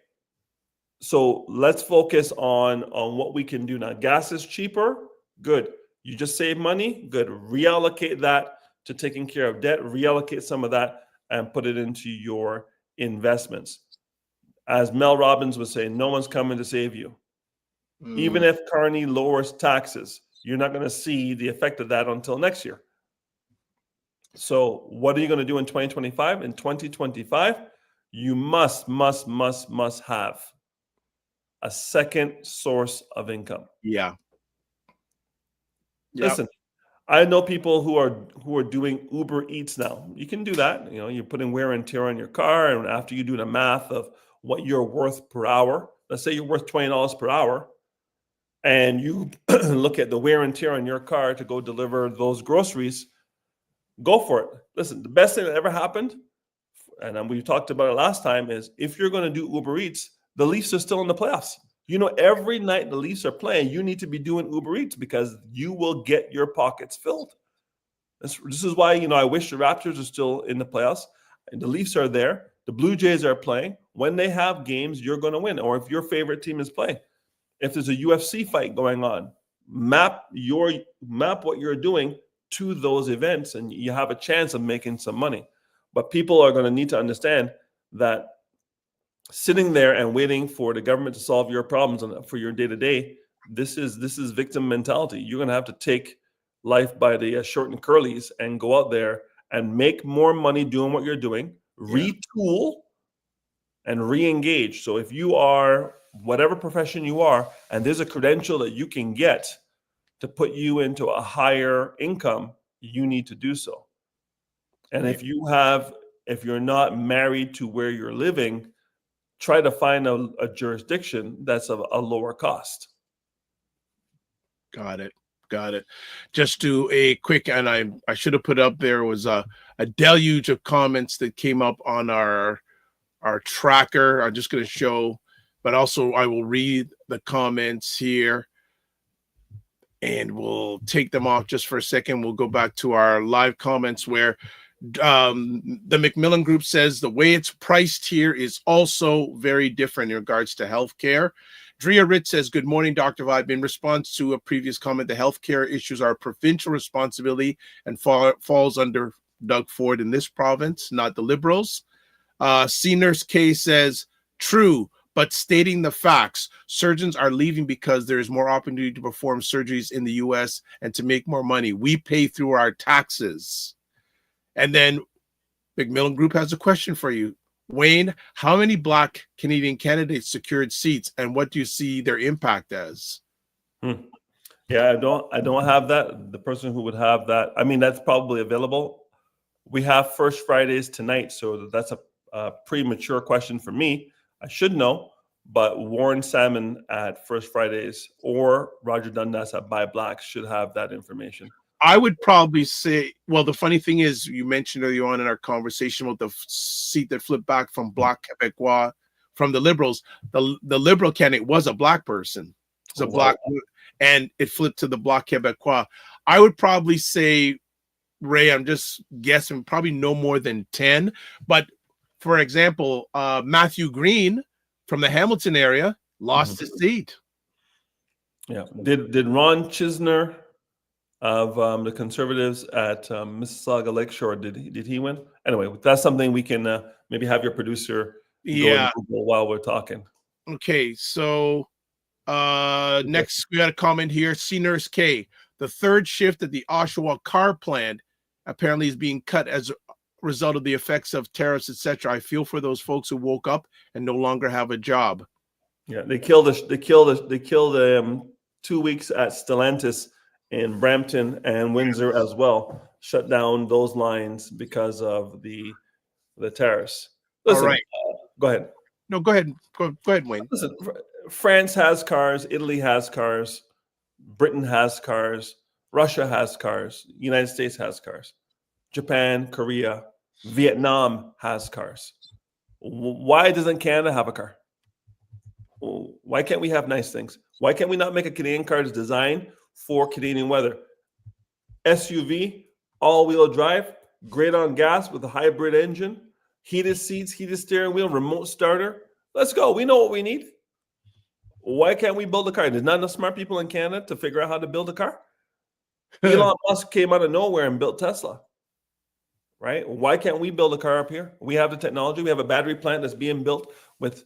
So let's focus on what we can do now. Gas is cheaper. Good. You just save money. Good. Reallocate that to taking care of debt. Reallocate some of that and put it into your investments. As Mel Robbins was saying, no one's coming to save you. Even if Carney lowers taxes, you're not going to see the effect of that until next year. So what are you going to do in 2025? In 2025, you must have a second source of income. Yeah. Listen, I know people who are doing Uber Eats now. You can do that. You're putting wear and tear on your car, and after you do the math of what you're worth per hour, let's say you're worth $20 per hour, and you look at the wear and tear on your car to go deliver those groceries, go for it. Listen, the best thing that ever happened, and we talked about it last time, is if you're going to do Uber Eats, the Leafs are still in the playoffs. Every night the Leafs are playing, you need to be doing Uber Eats because you will get your pockets filled. This is why, I wish the Raptors are still in the playoffs. And the Leafs are there. The Blue Jays are playing. When they have games, you're going to win. Or if your favorite team is playing. If there's a UFC fight going on, map what you're doing to those events, and you have a chance of making some money. But people are going to need to understand that sitting there and waiting for the government to solve your problems for your day-to-day, this is victim mentality. You're going to have to take life by the short and curlies and go out there and make more money doing what you're doing, retool and re-engage. So if you are whatever profession you are, and there's a credential that you can get to put you into a higher income, you need to do so. And if you're not married to where you're living, try to find a jurisdiction that's of a lower cost. Got it. Just do a quick, and I should have put up, there was a deluge of comments that came up on our our tracker. I'm just going to show, but also I will read the comments here and we'll take them off just for a second. We'll go back to our live comments where the Macmillan Group says the way it's priced here is also very different in regards to healthcare. Drea Rich says, good morning, Dr. Vibe. In response to a previous comment, the healthcare issues are a provincial responsibility and falls under Doug Ford in this province, not the Liberals. C Nurse K says, true, but stating the facts, surgeons are leaving because there is more opportunity to perform surgeries in the U.S. and to make more money. We pay through our taxes. And then Macmillan Group has a question for you. Wayne, how many Black Canadian candidates secured seats, and what do you see their impact as? Yeah, I don't have that. The person who would have that, I mean, that's probably available. We have First Fridays tonight, so that's a premature question for me. I should know, but Warren Salmon at First Fridays or Roger Dundas at Buy Black should have that information. I would probably say, well, the funny thing is, you mentioned earlier on in our conversation about the seat that flipped back from Bloc Québécois from the Liberals. The Liberal candidate was a Black person. It's a Black, and it flipped to the Bloc Québécois. I would probably say, Ray, I'm just guessing, probably no more than 10. But for example, Matthew Green from the Hamilton area lost his seat. Yeah. Did Ron Chisner of the Conservatives at Mississauga Lakeshore, did he win? Anyway, that's something we can maybe have your producer go and Google while we're talking. Okay, so next we got a comment here. C Nurse K, the third shift at the Oshawa car plant apparently is being cut as a result of the effects of tariffs, etc. I feel for those folks who woke up and no longer have a job. Yeah, they killed 2 weeks at Stellantis in Brampton and Windsor as well. Shut down those lines because of the tariffs. Listen, all right. Go ahead. No, go ahead. Go ahead, Wayne. Listen, France has cars. Italy has cars. Britain has cars. Russia has cars. United States has cars. Japan, Korea, Vietnam has cars. Why doesn't Canada have a car? Why can't we have nice things? Why can't we not make a Canadian car that's designed for Canadian weather? SUV, all-wheel drive, great on gas with a hybrid engine, heated seats, heated steering wheel, remote starter. Let's go. We know what we need. Why can't we build a car? There's not enough smart people in Canada to figure out how to build a car. Elon Musk came out of nowhere and built Tesla. Right? Why can't we build a car up here? We have the technology. We have a battery plant that's being built with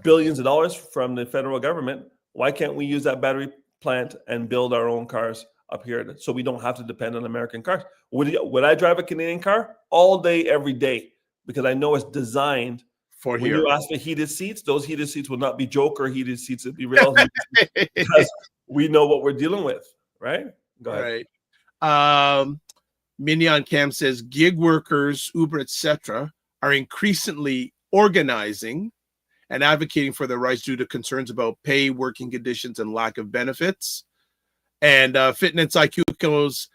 billions of dollars from the federal government. Why can't we use that battery plant and build our own cars up here so we don't have to depend on American cars? Would I drive a Canadian car all day, every day? Because I know it's designed for here. When you ask for heated seats, those heated seats will not be joker heated seats. It'll be real heated because we know what we're dealing with, right? Go ahead. Right. Mignon Cam says gig workers, Uber, etc., are increasingly organizing and advocating for their rights due to concerns about pay, working conditions, and lack of benefits. And Fitness IQ goes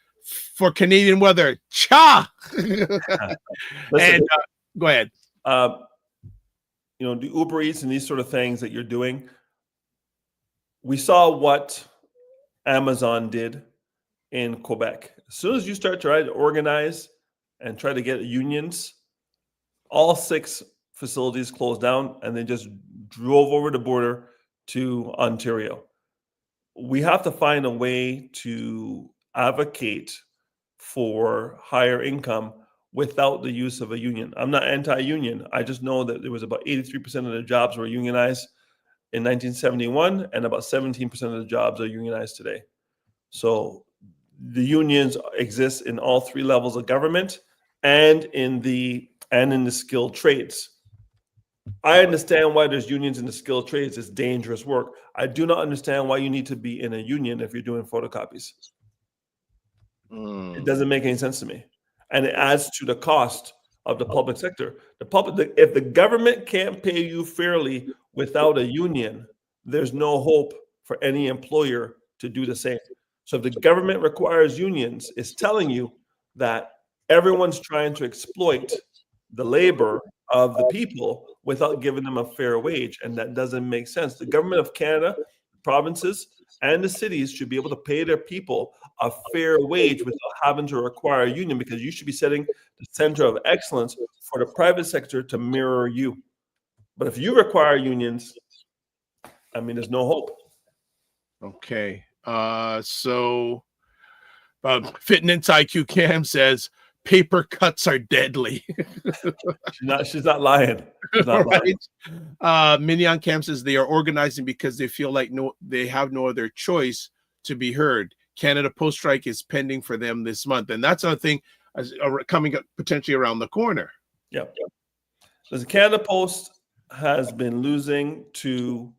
for Canadian weather. Cha! And go ahead. The Uber Eats and these sort of things that you're doing. We saw what Amazon did in Quebec. As soon as you start trying to organize and try to get unions, all 6 facilities closed down and they just drove over the border to Ontario. We have to find a way to advocate for higher income without the use of a union. I'm not anti-union. I just know that there was about 83% of the jobs were unionized in 1971 and about 17% of the jobs are unionized today. So the unions exist in all 3 levels of government and in the skilled trades. I understand why there's unions in the skilled trades. It's dangerous work. I do not understand why you need to be in a union if you're doing photocopies. It doesn't make any sense to me. And it adds to the cost of the public sector. If the government can't pay you fairly without a union, there's no hope for any employer to do the same. So if the government requires unions, it's telling you that everyone's trying to exploit the labor of the people without giving them a fair wage, and that doesn't make sense. The government of Canada, provinces, and the cities should be able to pay their people a fair wage without having to require a union, because you should be setting the center of excellence for the private sector to mirror you. But if you require unions, I mean, there's no hope. Okay. So Fitness IQ Cam says paper cuts are deadly. She's not lying. She's not lying. Right. Mignon Cam says they are organizing because they feel like they have no other choice to be heard. Canada Post strike is pending for them this month, and that's another thing coming up potentially around the corner. Yep. The Canada Post has been losing to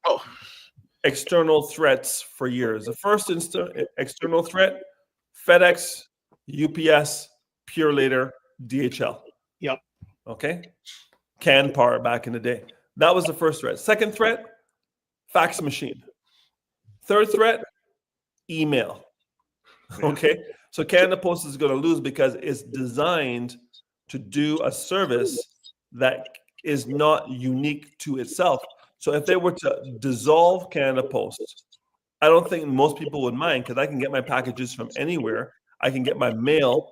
external threats for years. The first external threat, FedEx, UPS, Purelator, DHL. Yep. Okay. Canpar back in the day. That was the first threat. Second threat, fax machine. Third threat, email. Okay. So Canada Post is going to lose because it's designed to do a service that is not unique to itself. So if they were to dissolve Canada Post, I don't think most people would mind, because I can get my packages from anywhere. I can get my mail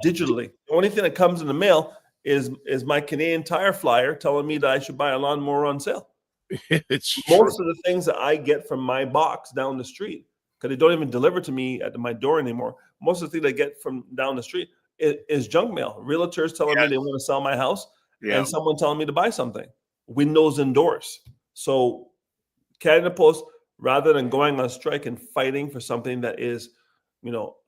digitally. The only thing that comes in the mail is my Canadian Tire flyer telling me that I should buy a lawnmower on sale. It's most of the things that I get from my box down the street, because they don't even deliver to me at my door anymore. Most of the things I get from down the street is junk mail. Realtors telling me they want to sell my house, and someone telling me to buy something. Windows and doors. So Canada Post, rather than going on strike and fighting for something that is,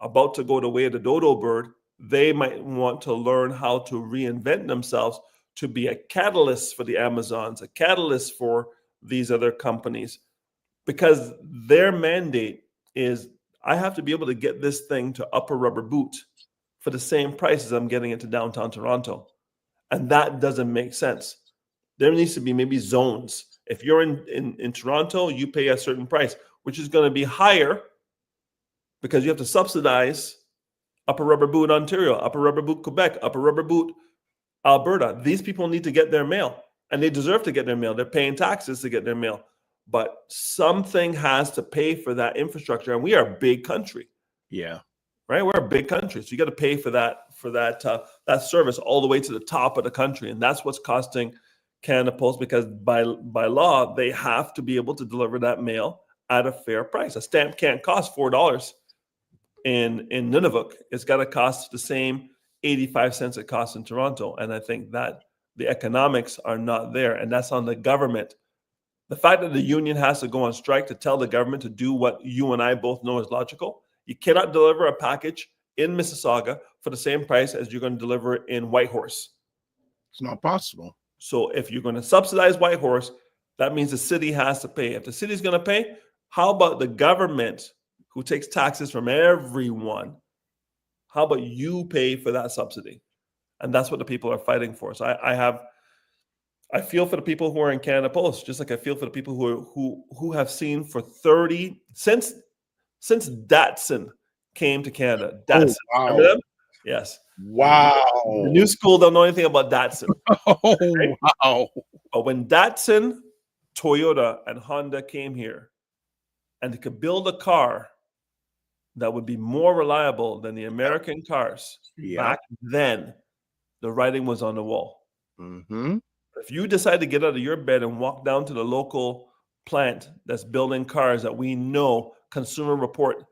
about to go the way of the dodo bird, they might want to learn how to reinvent themselves to be a catalyst for the Amazons, a catalyst for these other companies, because their mandate is, I have to be able to get this thing to Upper Rubber Boot for the same price as I'm getting it to downtown Toronto. And that doesn't make sense. There needs to be maybe zones. If you're in Toronto, you pay a certain price, which is going to be higher because you have to subsidize Upper Rubber Boot, Ontario, Upper Rubber Boot, Quebec, Upper Rubber Boot, Alberta. These people need to get their mail, and they deserve to get their mail. They're paying taxes to get their mail. But something has to pay for that infrastructure, and we are a big country. Yeah. Right? We're a big country, so you got to pay for that service all the way to the top of the country, and that's what's costing Canada Post, because by law they have to be able to deliver that mail at a fair price. A stamp can't cost $4 in Nunavut. It's got to cost the same 85 cents it costs in Toronto, and I think that the economics are not there, and that's on the government. The fact that the union has to go on strike to tell the government to do what you and I both know is logical. You cannot deliver a package in Mississauga for the same price as you're going to deliver it in Whitehorse. It's not possible. So if you're going to subsidize Whitehorse, that means the city has to pay. If the city's going to pay, how about the government, who takes taxes from everyone? How about you pay for that subsidy? And that's what the people are fighting for. So I feel for the people who are in Canada Post, just like I feel for the people who have seen for 30 since Datsun came to Canada. Datsun, wow. Remember them? Yes. Wow. The new school don't know anything about Datsun. Oh, wow. But when Datsun, Toyota, and Honda came here, and they could build a car that would be more reliable than the American cars back then, the writing was on the wall. Mm-hmm. If you decide to get out of your bed and walk down to the local plant that's building cars that we know, Consumer Report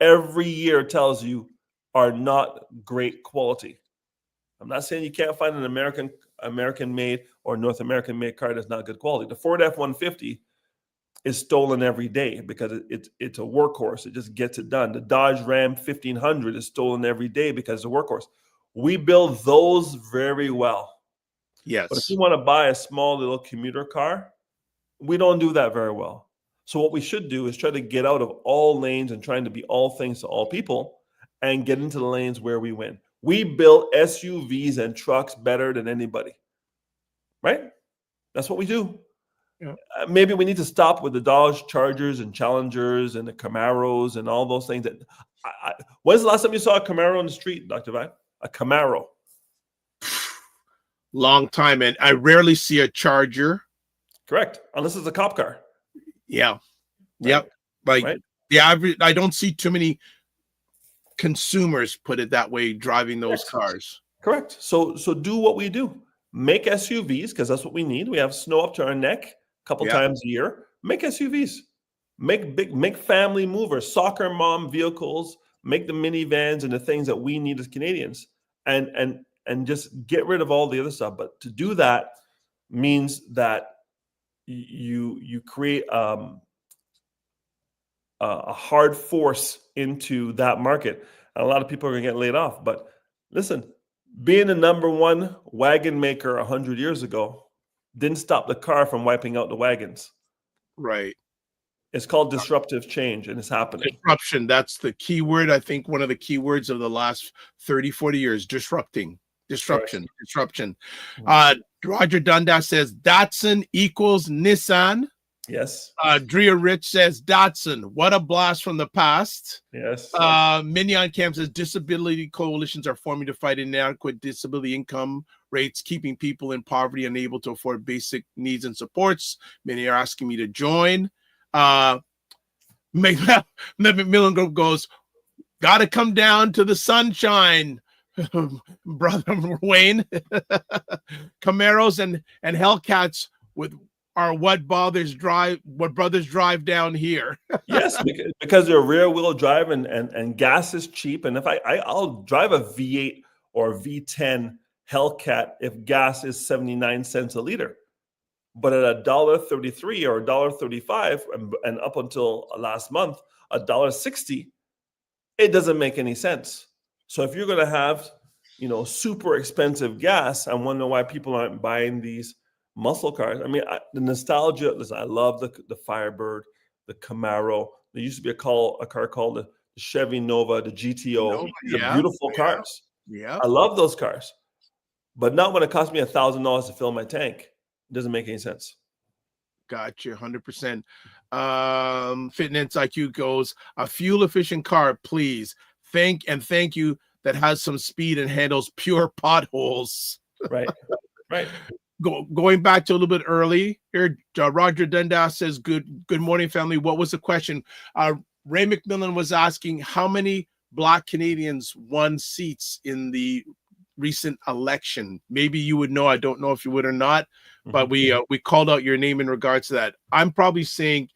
every year tells you are not great quality. I'm not saying you can't find an American made or North American made car that's not good quality. The Ford F-150 is stolen every day because it's a workhorse. It just gets it done. The Dodge Ram 1500 is stolen every day because it's a workhorse. We build those very well. Yes. But if you want to buy a small little commuter car, we don't do that very well. So what we should do is try to get out of all lanes and trying to be all things to all people and get into the lanes where we win. We build SUVs and trucks better than anybody, right? That's what we do. Yeah. Maybe we need to stop with the Dodge Chargers and Challengers and the Camaros and all those things. When's the last time you saw a Camaro on the street, Dr. Vine? A Camaro. long time, and I rarely see a Charger. Correct. Unless it's a cop car. Yeah. Right. Yep. Like Right. the average, I don't see too many consumers, put it that way, driving those cars. Correct. So do what we do. Make SUVs, because that's what we need. We have snow up to our neck a couple Yeah. times a year. Make SUVs. Make family movers, soccer mom vehicles, make the minivans and the things that we need as Canadians. And just get rid of all the other stuff. But to do that means that you create a hard force into that market. And a lot of people are going to get laid off. But listen, being the number one wagon maker 100 years ago didn't stop the car from wiping out the wagons. Right. It's called disruptive change, and it's happening. Disruption. That's the key word. I think one of the key words of the last 30, 40 years, disruption. Roger Dundas says Datsun equals Nissan. Yes. Drea Rich says Datsun, what a blast from the past. Yes. Mignon Camp says disability coalitions are forming to fight inadequate disability income rates, keeping people in poverty unable to afford basic needs and supports. Many are asking me to join. Macmillan Group goes, gotta come down to the sunshine, brother Wayne. Camaros and Hellcats with are what brothers drive down here. Yes, because they're rear wheel drive and gas is cheap. And if I'll drive a V8 or V10 Hellcat if gas is 79 cents a liter. But at $1.33 or $1.35, and up until last month, $1.60, it doesn't make any sense. So if you're going to have, super expensive gas, I wonder why people aren't buying these muscle cars. I mean, the nostalgia. Listen, I love the Firebird, the Camaro. There used to be a car called the Chevy Nova, the GTO. They're beautiful cars. Yeah, I love those cars, but not when it costs me $1,000 to fill my tank. It doesn't make any sense. Gotcha, 100%. Fitness IQ goes, a fuel efficient car, please. Thank you that has some speed and handles pure potholes. Right. Going back to a little bit early here, Roger Dundas says, good morning, family. What was the question? Ray McMillan was asking how many Black Canadians won seats in the recent election. Maybe you would know. I don't know if you would or not, but we called out your name in regards to that. I'm probably saying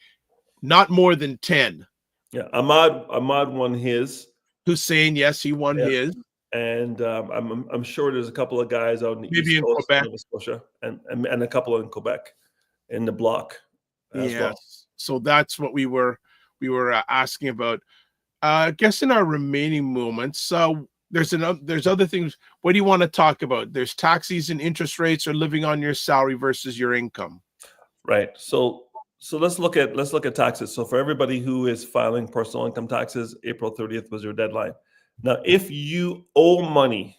not more than 10. Yeah, Ahmad won his. Hussein, yes, he won his. And I'm sure there's a couple of guys out in the maybe East in Coast, Quebec, Nova Scotia, and a couple in Quebec, in the bloc as well. So that's what we were asking about. I guess in our remaining moments, so there's other things. What do you want to talk about? There's taxes and interest rates, or living on your salary versus your income. Right. So let's look at taxes. So for everybody who is filing personal income taxes, April 30th was your deadline. Now, if you owe money,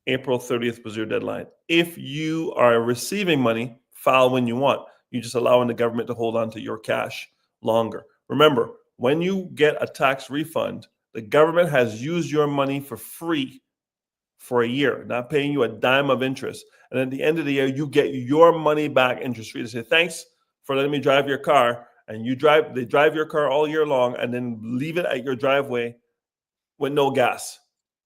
April 30th was your deadline. If you are receiving money, file when you want. You're just allowing the government to hold on to your cash longer. Remember, when you get a tax refund, the government has used your money for free for a year, not paying you a dime of interest. And at the end of the year, you get your money back interest-free. They say, thanks for letting me drive your car. And they drive your car all year long and then leave it at your driveway with no gas.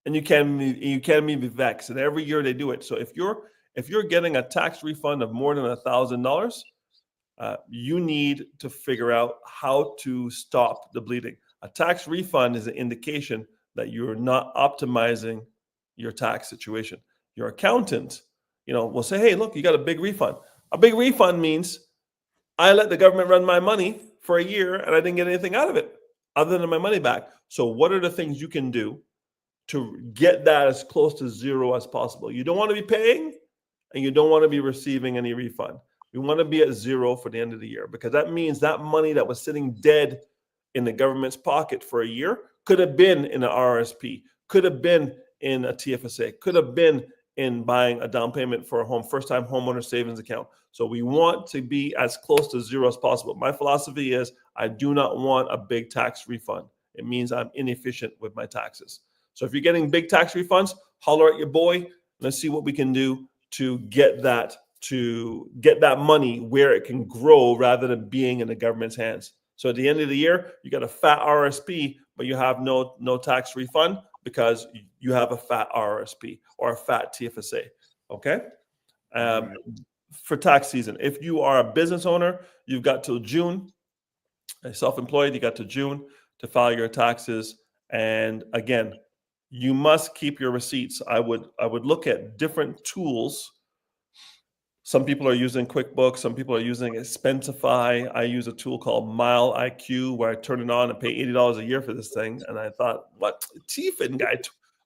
And you can't be vexed. And every year they do it. So if you're getting a tax refund of more than $1,000, you need to figure out how to stop the bleeding. A tax refund is an indication that you're not optimizing your tax situation. Your accountant, will say, hey, look, you got a big refund. A big refund means I let the government run my money for a year and I didn't get anything out of it other than my money back. So what are the things you can do to get that as close to zero as possible? You don't want to be paying and you don't want to be receiving any refund. You want to be at zero for the end of the year, because that means that money that was sitting dead in the government's pocket for a year could have been in an RSP, could have been in a TFSA, could have been in buying a down payment for a home, first-time homeowner savings account. So we want to be as close to zero as possible. My philosophy is I do not want a big tax refund. It means I'm inefficient with my taxes. So if you're getting big tax refunds, holler at your boy. Let's see what we can do to get that money where it can grow rather than being in the government's hands. So at the end of the year, you got a fat RSP, but you have no tax refund because you have a fat RSP or a fat TFSA. Okay. For tax season, if you are a business owner, you've got till June. Self-employed, you got to June to file your taxes. And again, you must keep your receipts. I would look at different tools. Some people are using QuickBooks. Some people are using Expensify. I use a tool called Mile IQ where I turn it on and pay $80 a year for this thing. And I thought, what Tiefin guy?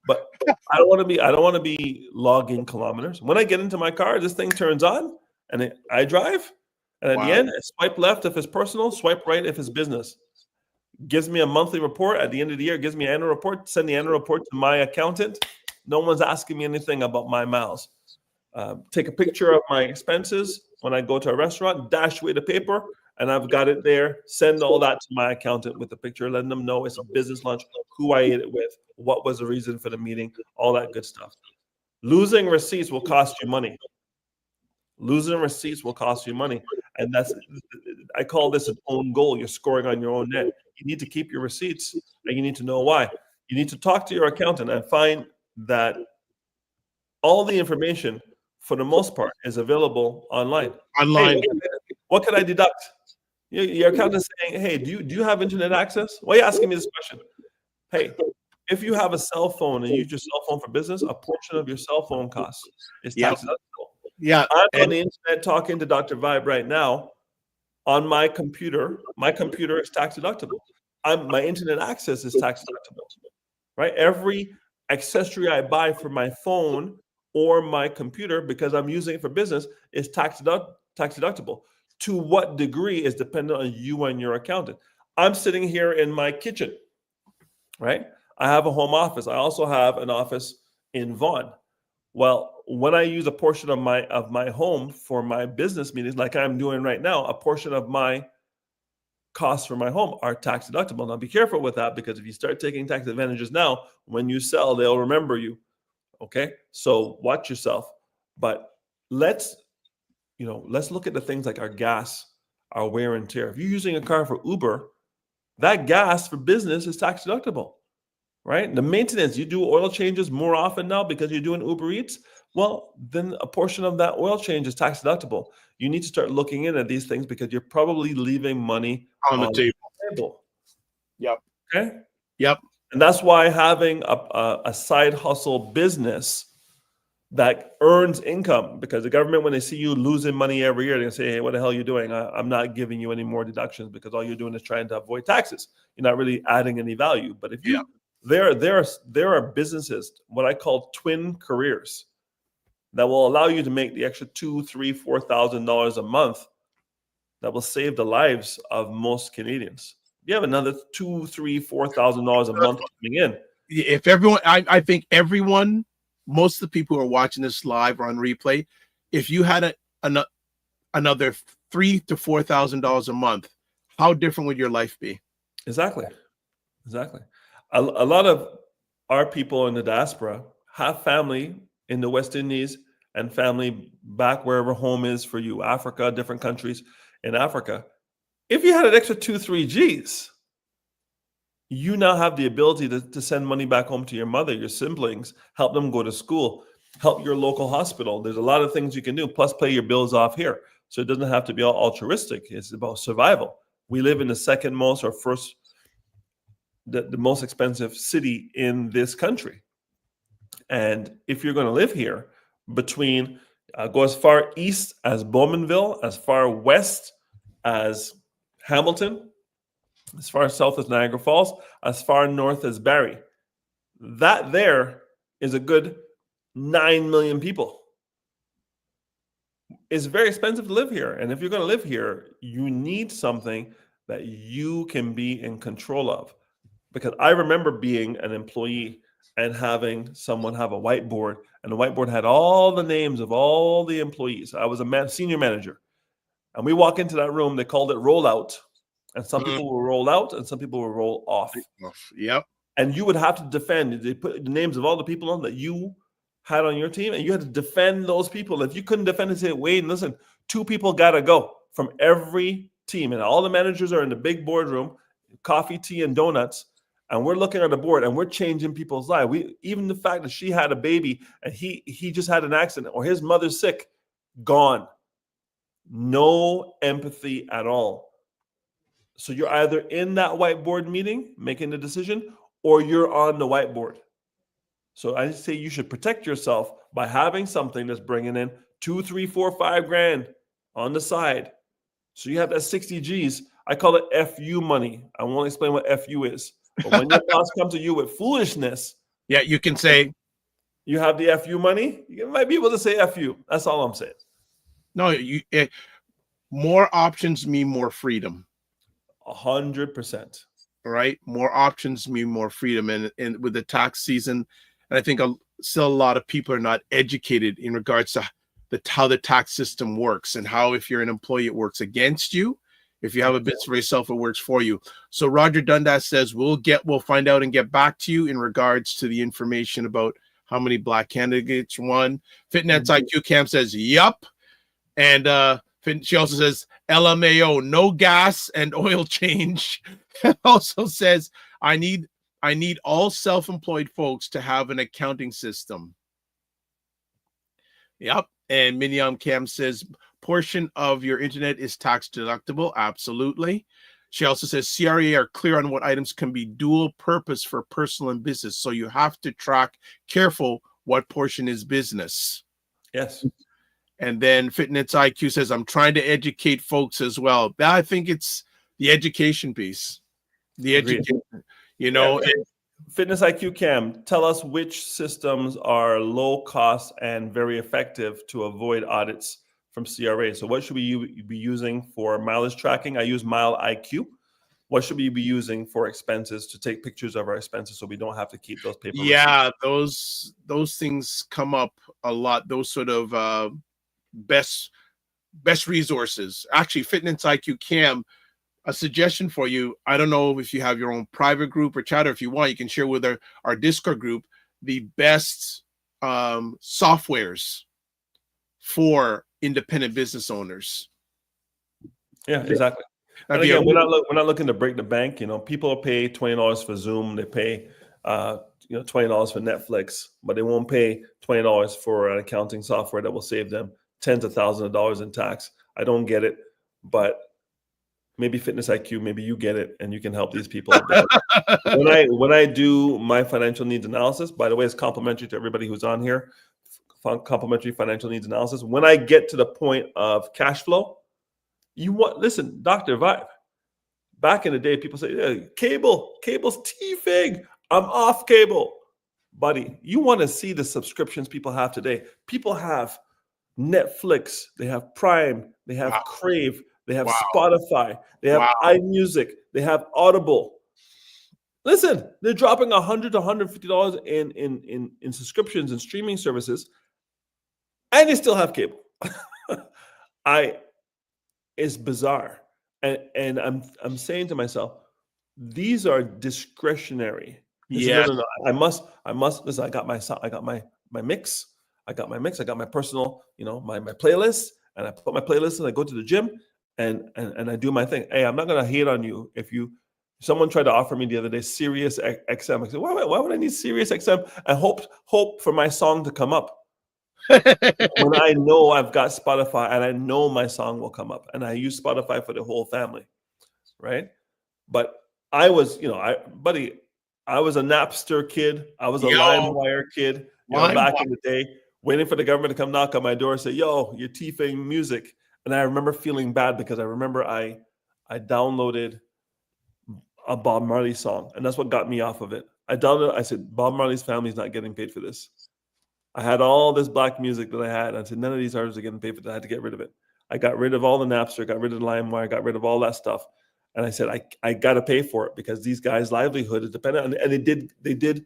But I don't want to be logging kilometers. When I get into my car, this thing turns on and I drive. And at the end, I swipe left if it's personal, swipe right if it's business. Gives me a monthly report. At the end of the year, gives me an annual report. Send the annual report to my accountant. No one's asking me anything about my miles. Take a picture of my expenses when I go to a restaurant, dash away the paper, and I've got it there. Send all that to my accountant with the picture, letting them know it's a business lunch, who I ate it with, what was the reason for the meeting, all that good stuff. Losing receipts will cost you money. Losing receipts will cost you money. And I call this an own goal. You're scoring on your own net. You need to keep your receipts, and you need to know why. You need to talk to your accountant and find that all the information, for the most part, is available online. Hey, what can I deduct? Your accountant is saying, hey, do you have internet access? Why are you asking me this question? Hey, if you have a cell phone and you use your cell phone for business, a portion of your cell phone costs is tax deductible. Yeah. I'm on the internet talking to Dr. Vibe right now on my computer. My computer is tax deductible. My internet access is tax deductible, right? Every accessory I buy for my phone or my computer, because I'm using it for business, is tax deductible. To what degree is dependent on you and your accountant. I'm sitting here in my kitchen, right? I have a home office. I also have an office in Vaughan. Well, when I use a portion of my home for my business meetings, like I'm doing right now, a portion of my costs for my home are tax deductible. Now, be careful with that, because if you start taking tax advantages now, when you sell, they'll remember you. Okay, so watch yourself. But let's look at the things like our gas, our wear and tear. If you're using a car for Uber, that gas for business is tax deductible. Right? The maintenance, you do oil changes more often now because you're doing Uber Eats. Well, then a portion of that oil change is tax deductible. You need to start looking in at these things because you're probably leaving money on the table. Yep. Okay. Yep. And that's why having a side hustle business that earns income, because the government, when they see you losing money every year, they're going to say, hey, what the hell are you doing? I'm not giving you any more deductions because all you're doing is trying to avoid taxes. You're not really adding any value. But if you there are businesses, what I call twin careers, that will allow you to make the extra $2,000, $3,000, $4,000 a month that will save the lives of most Canadians. You have another $2,000, $3,000, $4,000 a month coming in. If everyone, I think everyone, most of the people who are watching this live or on replay, if you had another $3,000 to $4,000 a month, how different would your life be? Exactly. A lot of our people in the diaspora have family in the West Indies and family back wherever home is for you, Africa, different countries in Africa. If you had an extra 2-3 Gs, you now have the ability to send money back home to your mother, your siblings, help them go to school, help your local hospital. There's a lot of things you can do, plus pay your bills off here. So it doesn't have to be all altruistic. It's about survival. We live in the second most or first, the most expensive city in this country. And if you're going to live here, between go as far east as Bowmanville, as far west as Hamilton, as far south as Niagara Falls, as far north as Barrie, that there is a good 9 million people. It's very expensive to live here. And if you're going to live here, you need something that you can be in control of. Because I remember being an employee and having someone have a whiteboard, and the whiteboard had all the names of all the employees. I was a senior manager. And we walk into that room, they called it rollout. And some people will roll out and some people will roll off. Yep. And you would have to defend. They put the names of all the people on that you had on your team, and you had to defend those people. If you couldn't defend and say, Wade, listen, 2 people got to go from every team, and all the managers are in the big boardroom, coffee, tea, and donuts, and we're looking at the board and we're changing people's lives. Even the fact that she had a baby and he just had an accident or his mother's sick, gone. No empathy at all. So you're either in that whiteboard meeting making the decision, or you're on the whiteboard. So I say you should protect yourself by having something that's bringing in 2, 3, 4, 5 grand on the side. So you have that 60 G's. I call it FU money. I won't explain what FU is. But when your boss comes to you with foolishness, Yeah, you can say, you have the FU money. You might be able to say FU. That's all I'm saying. no, more options mean more freedom. 100%. Right? More options mean more freedom. And with the tax season, and I think still a lot of people are not educated in regards to how the tax system works and how, if you're an employee, it works against you. If you have a business for yourself, it works for you. So Roger Dundas says, we'll find out and get back to you in regards to the information about how many black candidates won. Fitness IQ Cam says, yup. And she also says, LMAO, no gas and oil change. Also says, I need all self-employed folks to have an accounting system. Yep. And Miniam Cam says, portion of your internet is tax deductible. Absolutely. She also says CRA are clear on what items can be dual purpose for personal and business. So you have to track careful what portion is business. Yes. And then Fitness IQ says, I'm trying to educate folks as well. I think it's the education piece. The education, Yeah. Fitness IQ Cam, tell us which systems are low cost and very effective to avoid audits from CRA. So what should we be using for mileage tracking? I use Mile IQ. What should we be using for expenses, to take pictures of our expenses so we don't have to keep those paper receipts? Those things come up a lot. Those sort of best resources. Actually, Fitness IQ Cam, a suggestion for you. I don't know if you have your own private group or chat, or if you want, you can share with our Discord group the best softwares for independent business owners. Yeah, exactly. And again, we're not looking to break the bank. People pay $20 for Zoom. They pay $20 for Netflix, but they won't pay $20 for an accounting software that will save them tens of thousands of dollars in tax. I don't get it, but maybe Fitness IQ, maybe you get it, and you can help these people. When I do my financial needs analysis, by the way, it's complimentary to everybody who's on here. Complimentary financial needs analysis. When I get to the point of cash flow, listen, Dr. Vibe. Back in the day, people say, hey, cable's T-Fig. I'm off cable. Buddy, you want to see the subscriptions people have today. People have Netflix, they have Prime, they have Crave, they have Spotify, they have iMusic, they have Audible. Listen, they're dropping $100 to $150 in subscriptions and streaming services, and they still have cable. It's bizarre, and I'm saying to myself, these are discretionary. Yeah, no, I must listen. I got my mix. I got my personal, my playlist, and I put my playlist and I go to the gym and I do my thing. Hey, I'm not gonna hate on you if someone tried to offer me the other day Sirius XM. I said, why would I need Sirius XM? I hope for my song to come up. When I know I've got Spotify and I know my song will come up, and I use Spotify for the whole family, right? But I was, I was a Napster kid. I was a LimeWire kid. Back in the day, waiting for the government to come knock on my door and say, yo, you're T-Fing music. And I remember feeling bad because I remember I downloaded a Bob Marley song, and that's what got me off of it. I said, Bob Marley's family's not getting paid for this. I had all this black music that I had. And I said, none of these artists are getting paid for that. I had to get rid of it. I got rid of all the Napster, got rid of the LimeWire, got rid of all that stuff. And I said, I got to pay for it because these guys' livelihood is dependent on it. And they did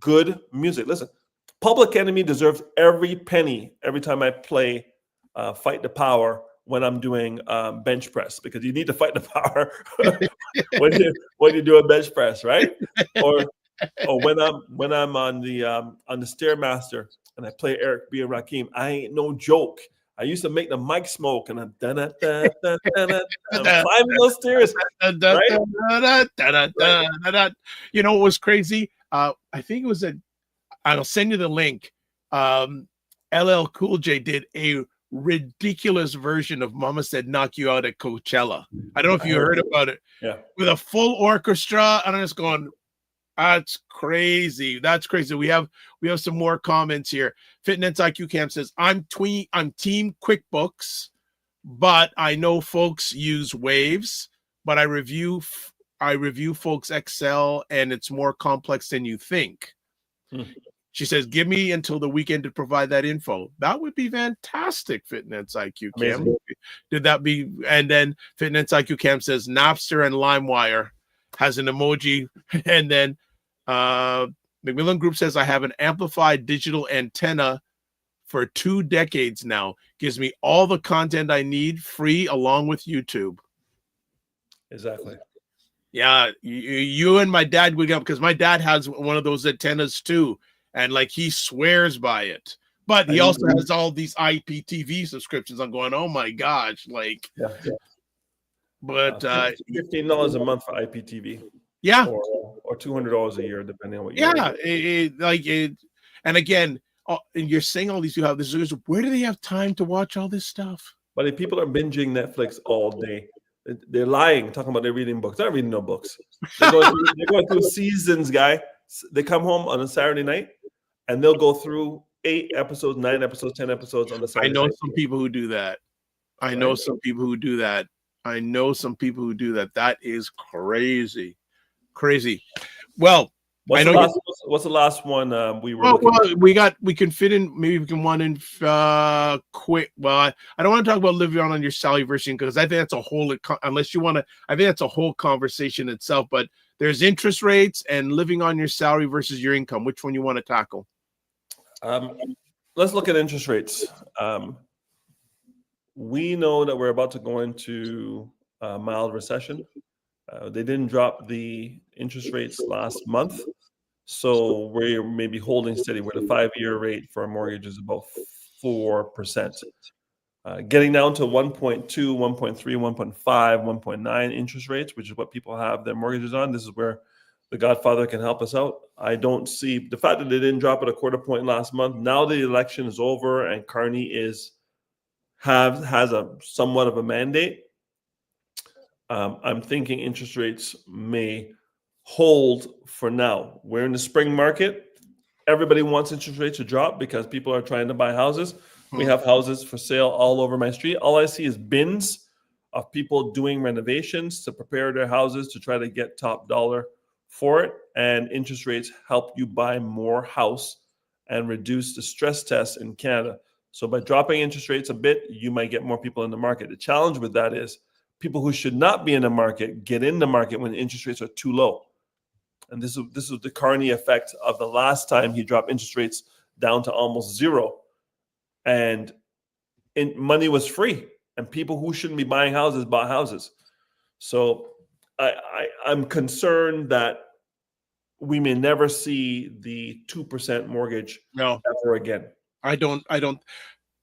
good music. Listen, Public Enemy deserves every penny every time I play Fight the Power when I'm doing bench press, because you need to fight the power when you do a bench press, right? Or when I'm on the Stairmaster and I play Eric B. and Rakim, I ain't no joke. I used to make the mic smoke, and I'm I'm 5 minutes serious, right? You know what was crazy? I think it was I'll send you the link. LL Cool J did a ridiculous version of Mama Said Knock You Out at Coachella. I don't know if you heard about it. Yeah. With a full orchestra, and I'm just going, that's crazy. That's crazy. We have some more comments here. Fitness IQ Camp says, I'm team QuickBooks, but I know folks use Waves, but I review folks Excel, and it's more complex than you think. She says, give me until the weekend to provide that info. That would be fantastic, Fitness IQ Camp. Did that be? And then Fitness IQ Camp says Napster and LimeWire has an emoji. And then Macmillan Group says, I have an amplified digital antenna for 2 decades now. Gives me all the content I need free along with YouTube. Exactly. Yeah, you and my dad would go, because my dad has one of those antennas too. And like, he swears by it, but he also has all these IPTV subscriptions. I'm going, oh my gosh, like, but $15 a month for IPTV, or $200 a year, depending on what you and again, and you're saying all these people have this. Where do they have time to watch all this stuff? But if people are binging Netflix all day, they're lying, talking about they're reading books. They're not reading no books. They're going through seasons, guy. They come home on a Saturday night, and they'll go through 8 episodes, 9 episodes, 10 episodes on the Saturday night. I know some people who do that. That is crazy. Well, what's the last one we were? We can fit in. Maybe we can one in quick. Well, I don't want to talk about living on your salary version, because I think that's a whole. Unless you want to, I think that's a whole conversation itself. But there's interest rates and living on your salary versus your income. Which one you want to tackle? Let's look at interest rates. We know that we're about to go into a mild recession. They didn't drop the interest rates last month, so we're maybe holding steady where the 5-year rate for a mortgage is about 4%. Getting down to 1.2, 1.3, 1.5, 1.9 interest rates, which is what people have their mortgages on. This is where the Godfather can help us out. I don't see the fact that they didn't drop it a quarter point last month. Now the election is over and Carney has a somewhat of a mandate. I'm thinking interest rates may hold for now. We're in the spring market. Everybody wants interest rates to drop because people are trying to buy houses. We have houses for sale all over my street. All I see is bins of people doing renovations to prepare their houses to try to get top dollar for it. And interest rates help you buy more house and reduce the stress test in Canada. So by dropping interest rates a bit, you might get more people in the market. The challenge with that is people who should not be in the market get in the market when the interest rates are too low. And this is the Carney effect of the last time he dropped interest rates down to almost zero. And money was free. And people who shouldn't be buying houses bought houses. So I'm concerned that we may never see the 2% mortgage ever again. I don't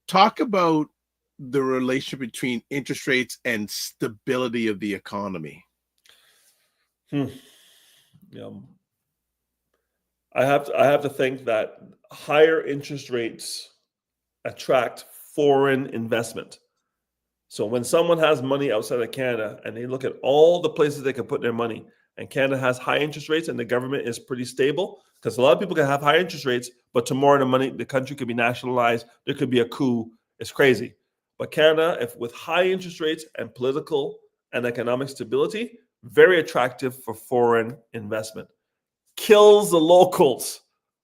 talk about the relationship between interest rates and stability of the economy. Yeah. I have to think that higher interest rates attract foreign investment. So when someone has money outside of Canada and they look at all the places they can put their money, and Canada has high interest rates and the government is pretty stable, because a lot of people can have high interest rates, but tomorrow the country could be nationalized. There could be a coup. It's crazy. But Canada, if with high interest rates and political and economic stability, very attractive for foreign investment. Kills the locals,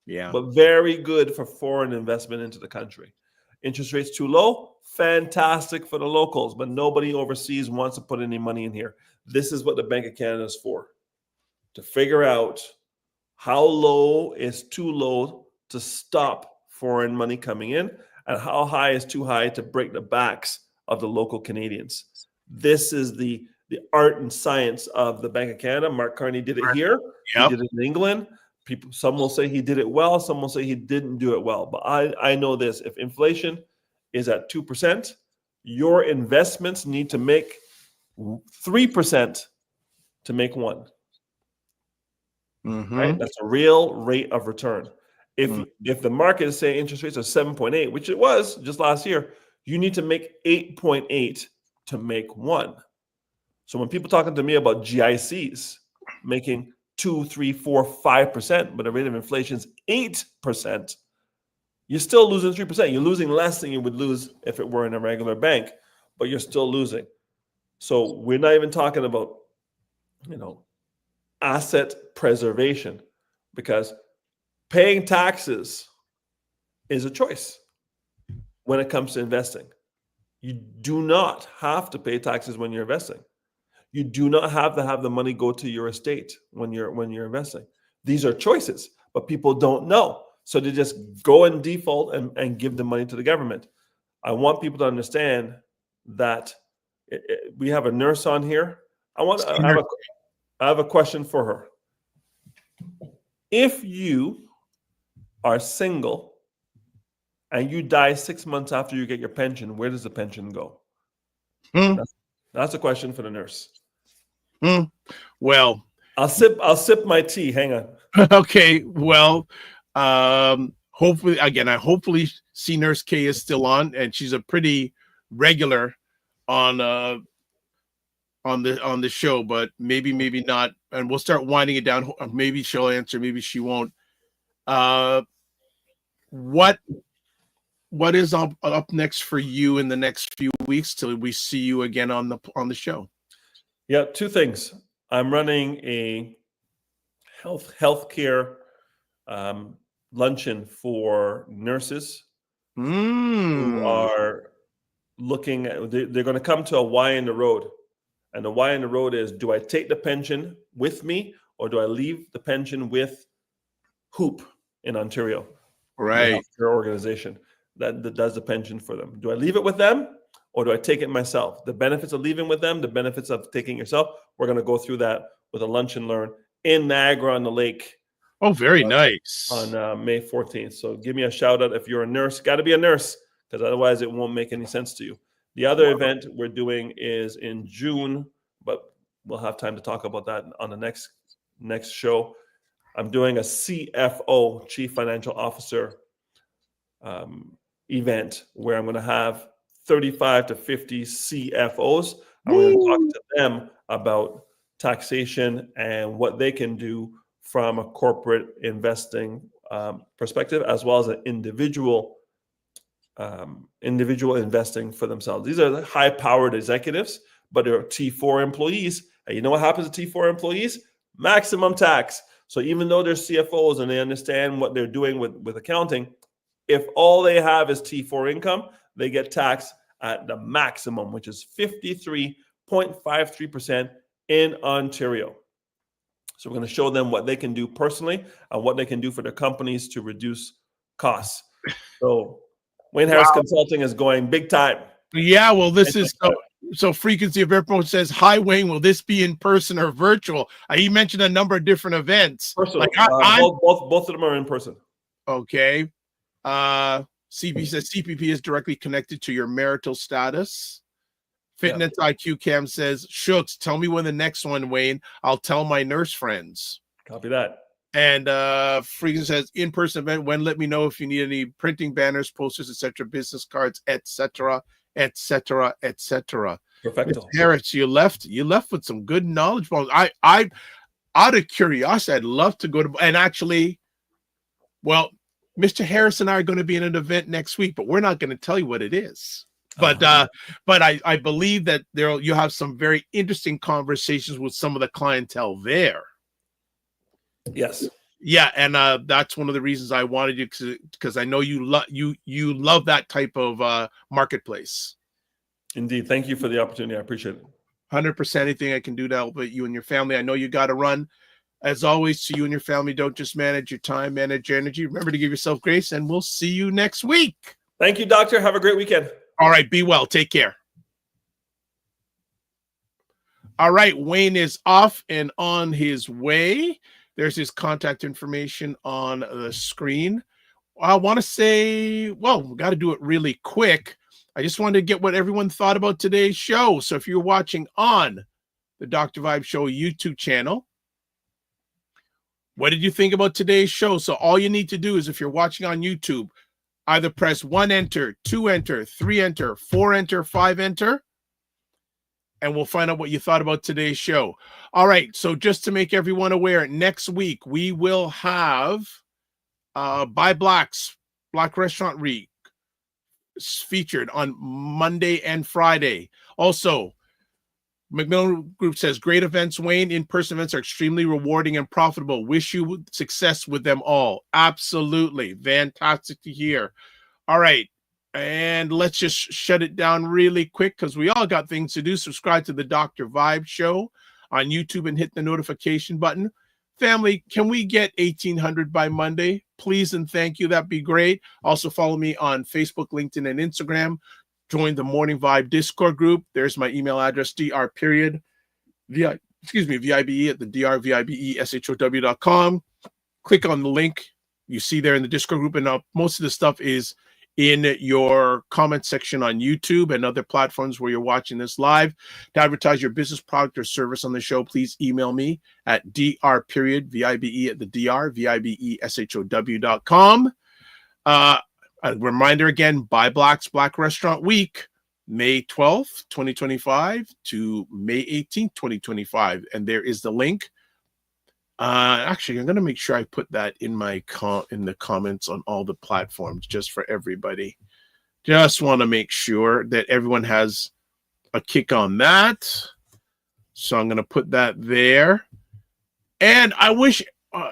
but very good for foreign investment into the country. Interest rates too low, fantastic for the locals, but nobody overseas wants to put any money in here. This is what the Bank of Canada is for, to figure out how low is too low to stop foreign money coming in, and how high is too high to break the backs of the local Canadians. This is the art and science of the Bank of Canada. Mark Carney did it here. He did it in England. Some will say he did it well, some will say he didn't do it well. But I know this: if inflation is at 2%, your investments need to make 3% to make 1. Mm-hmm. Right? That's a real rate of return. If the market is saying interest rates are 7.8, which it was just last year, you need to make 8.8 to make 1. So when people talking to me about GICs making 2, 3, 4, 5%, but the rate of inflation is 8%, you're still losing 3%. You're losing less than you would lose if it were in a regular bank, but you're still losing. So we're not even talking about, asset preservation, because paying taxes is a choice when it comes to investing. You do not have to pay taxes when you're investing. You do not have to have the money go to your estate when you're investing. These are choices, but people don't know. So they just go in default and give the money to the government. I want people to understand that we have a nurse on here. I have a question for her. If you are single and you die 6 months after you get your pension, where does the pension go? That's a question for the nurse. Well, I'll sip my tea. Hang on. Okay. Well, hopefully, again, I hopefully see Nurse K is still on, and she's a pretty regular on the show, but maybe not, and we'll start winding it down. Maybe she'll answer, maybe she won't. What is up next for you in the next few weeks till we see you again on the show? Yeah, 2 things. I'm running a healthcare luncheon for nurses who are looking at. They're going to come to a Y in the road, and the Y in the road is: do I take the pension with me, or do I leave the pension with Hoop in Ontario, right? The healthcare organization that does the pension for them. Do I leave it with them, or do I take it myself? The benefits of leaving with them, the benefits of taking yourself. We're going to go through that with a lunch and learn in Niagara on the Lake. Oh, very nice. On May 14th. So give me a shout out if you're a nurse. Got to be a nurse, because otherwise it won't make any sense to you. The other event we're doing is in June, but we'll have time to talk about that on the next show. I'm doing a CFO, Chief Financial Officer event, where I'm going to have 35 to 50 CFOs. I'm going to talk to them about taxation and what they can do from a corporate investing perspective, as well as an individual investing for themselves. These are the high-powered executives, but they're T4 employees. And you know what happens to T4 employees? Maximum tax. So even though they're CFOs and they understand what they're doing with accounting, if all they have is T4 income, they get taxed at the maximum, which is 53.53% in Ontario. So we're going to show them what they can do personally and what they can do for their companies to reduce costs. So Wayne Harris Consulting is going big time. Yeah, well, this is so Frequency of Airport says, "Hi, Wayne. Will this be in person or virtual?" He mentioned a number of different events. Personal. Both of them are in person. Okay. CP says CPP is directly connected to your marital status. Fitness IQ Cam says, "Shooks, tell me when the next one, Wayne. I'll tell my nurse friends." Copy that. And Freakin says, "In-person event, when let me know if you need any printing banners, posters, etc., business cards, etc., etc., etc." Perfecto. Harris, you left with some good knowledge. I out of curiosity, I'd love to go to, and actually, well, Mr. Harris and I are going to be in an event next week, but we're not going to tell you what it is. But I believe that you'll have some very interesting conversations with some of the clientele there. Yes. Yeah, and that's one of the reasons I wanted you because I know you love that type of marketplace. Indeed. Thank you for the opportunity. I appreciate it. 100%. Anything I can do to help you and your family. I know you got to run. As always, to you and your family, don't just manage your time, manage your energy. Remember to give yourself grace, and we'll see you next week. Thank you, Doctor. Have a great weekend. All right. Be well. Take care. All right. Wayne is off and on his way. There's his contact information on the screen. I want to say, well, we got to do it really quick. I just wanted to get what everyone thought about today's show. So if you're watching on the Dr. Vibe Show YouTube channel, what did you think about today's show? So all you need to do is, if you're watching on YouTube, either press 1 enter, 2 enter, 3 enter, 4 enter, 5 enter, and we'll find out what you thought about today's show. All right, so just to make everyone aware, next week we will have By Blacks, Black Restaurant Week, featured on Monday and Friday. Also, Macmillan Group says, great events, Wayne. In-person events are extremely rewarding and profitable. Wish you success with them all. Absolutely. Fantastic to hear. All right. And let's just shut it down really quick because we all got things to do. Subscribe to the Dr. Vibe Show on YouTube and hit the notification button. Family, can we get 1,800 by Monday? Please and thank you. That'd be great. Also follow me on Facebook, LinkedIn, and Instagram. Join the Morning Vibe Discord group. There's my email address, vibe at the drvibeshow.com. Click on the link you see there in the Discord group, and most of the stuff is in your comment section on YouTube and other platforms where you're watching this live. To advertise your business, product, or service on the show, please email me at vibe at the drvibeshow.com. A reminder again, By Blacks Black Restaurant Week, May 12th, 2025 to May 18th, 2025. And there is the link. Actually, I'm going to make sure I put that in my in the comments on all the platforms just for everybody. Just want to make sure that everyone has a kick on that. So I'm going to put that there. And I wish,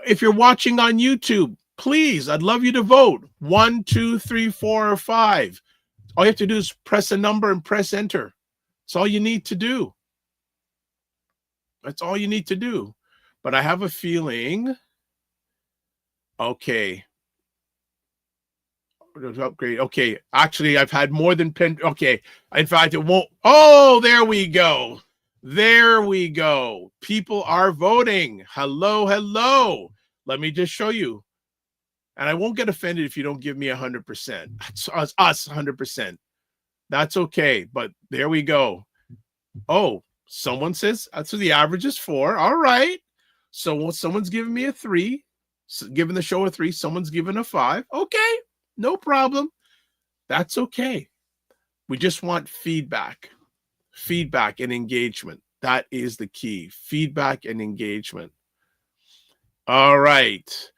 if you're watching on YouTube, please, I'd love you to vote. 1, 2, 3, 4, or 5. All you have to do is press a number and press enter. That's all you need to do. That's all you need to do. But I have a feeling, okay. Upgrade. Okay. Actually, I've had more than okay. In fact, it won't. Oh, there we go. There we go. People are voting. Hello, hello. Let me just show you. And I won't get offended if you don't give me 100%. That's us 100%. That's okay. But there we go. Oh, someone says, so the average is 4. All right. So someone's giving me a 3, giving the show a 3. Someone's giving a 5. Okay. No problem. That's okay. We just want feedback and engagement. That is the key. Feedback and engagement. All right.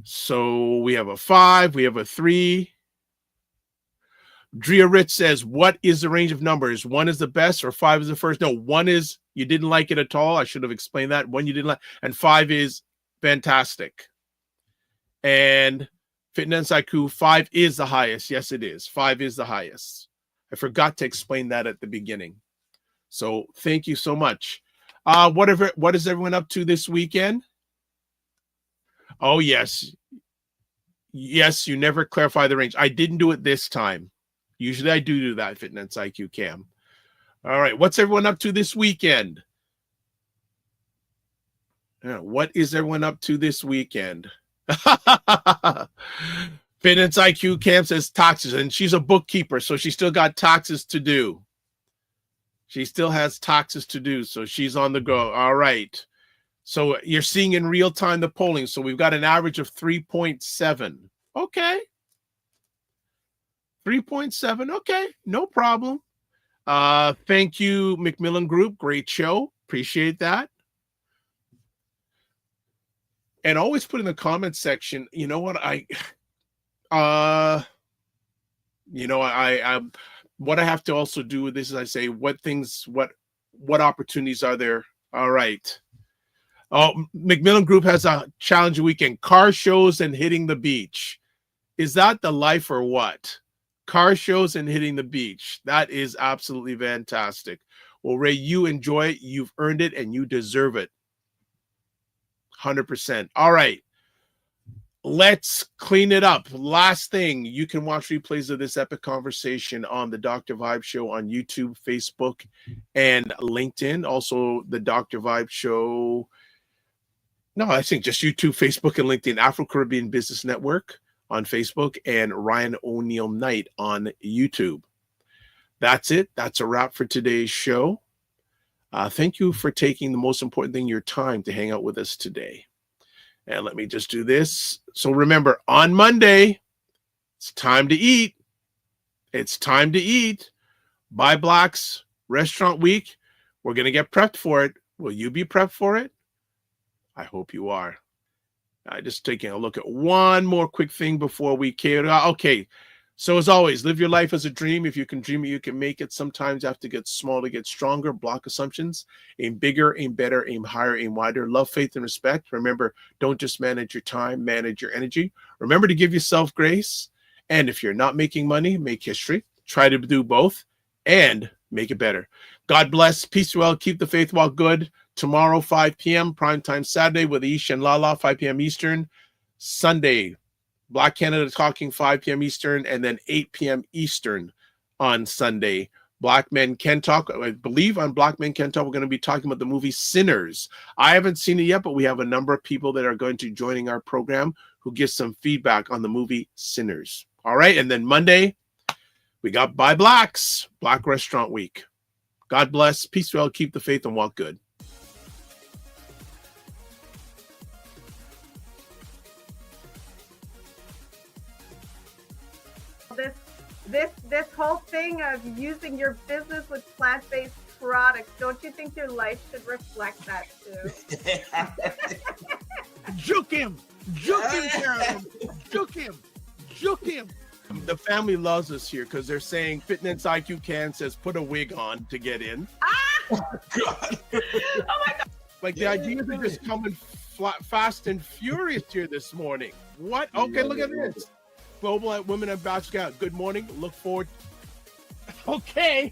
So we have a 5, we have a 3. Drea Rich says, what is the range of numbers? 1 is the best or 5 is the first? No, 1 is you didn't like it at all. I should have explained that. 1 you didn't like, and 5 is fantastic. And Fitness IQ, 5 is the highest. Yes, it is. 5 is the highest. I forgot to explain that at the beginning. So thank you so much. What is everyone up to this weekend? Oh, yes. Yes, you never clarify the range. I didn't do it this time. Usually I do that, Fitness IQ Cam. All right. What's everyone up to this weekend? What is everyone up to this weekend? Fitness IQ Cam says taxes, and she's a bookkeeper, so she still got taxes to do. She still has taxes to do, so she's on the go. All right. So you're seeing in real time the polling. So we've got an average of 3.7. Okay. 3.7. Okay. No problem. Thank you, Macmillan Group. Great show. Appreciate that. And always put in the comments section, you know what, what I have to also do with this is I say, what opportunities are there? All right. Oh, Macmillan Group has a challenging weekend. Car shows and hitting the beach. Is that the life or what? Car shows and hitting the beach. That is absolutely fantastic. Well, Ray, you enjoy it. You've earned it and you deserve it. 100%. All right. Let's clean it up. Last thing, you can watch replays of this epic conversation on the Dr. Vibe Show on YouTube, Facebook, and LinkedIn. Also, the Dr. Vibe Show No, I think just YouTube, Facebook, and LinkedIn. Afro Caribbean Business Network on Facebook and Ryan Oneil Knight on YouTube. That's it. That's a wrap for today's show. Thank you for taking the most important thing, your time, to hang out with us today. And let me just do this. So remember, on Monday, it's time to eat. It's time to eat. Buy Black's Restaurant Week. We're going to get prepped for it. Will you be prepped for it? I hope you are. Just taking a look at one more quick thing before we carry on. Okay. So as always, live your life as a dream. If you can dream it, you can make it. Sometimes you have to get small to get stronger. Block assumptions. Aim bigger, aim better, aim higher, aim wider. Love, faith, and respect. Remember, don't just manage your time, manage your energy. Remember to give yourself grace. And if you're not making money, make history. Try to do both and make it better. God bless. Peace well. Keep the faith, walk good. Tomorrow, 5 p.m., primetime Saturday with Ish and Lala, 5 p.m. Eastern. Sunday, Black Canada Talking, 5 p.m. Eastern, and then 8 p.m. Eastern on Sunday. Black Men Can Talk. I believe on Black Men Can Talk, we're going to be talking about the movie Sinners. I haven't seen it yet, but we have a number of people that are going to be joining our program who give some feedback on the movie Sinners. All right, and then Monday, we got Buy Black's Black Restaurant Week. God bless. Peace well. Keep the faith and walk good. This whole thing of using your business with plant-based products, don't you think your life should reflect that too? Juke him, Carolyn. Juke him. The family loves us here because they're saying Fitness IQ Can says put a wig on to get in. Oh my God. Like the ideas are just coming fast and furious here this morning. What? Okay, look at this. Global Women Ambassador. Good morning. Look forward. Okay.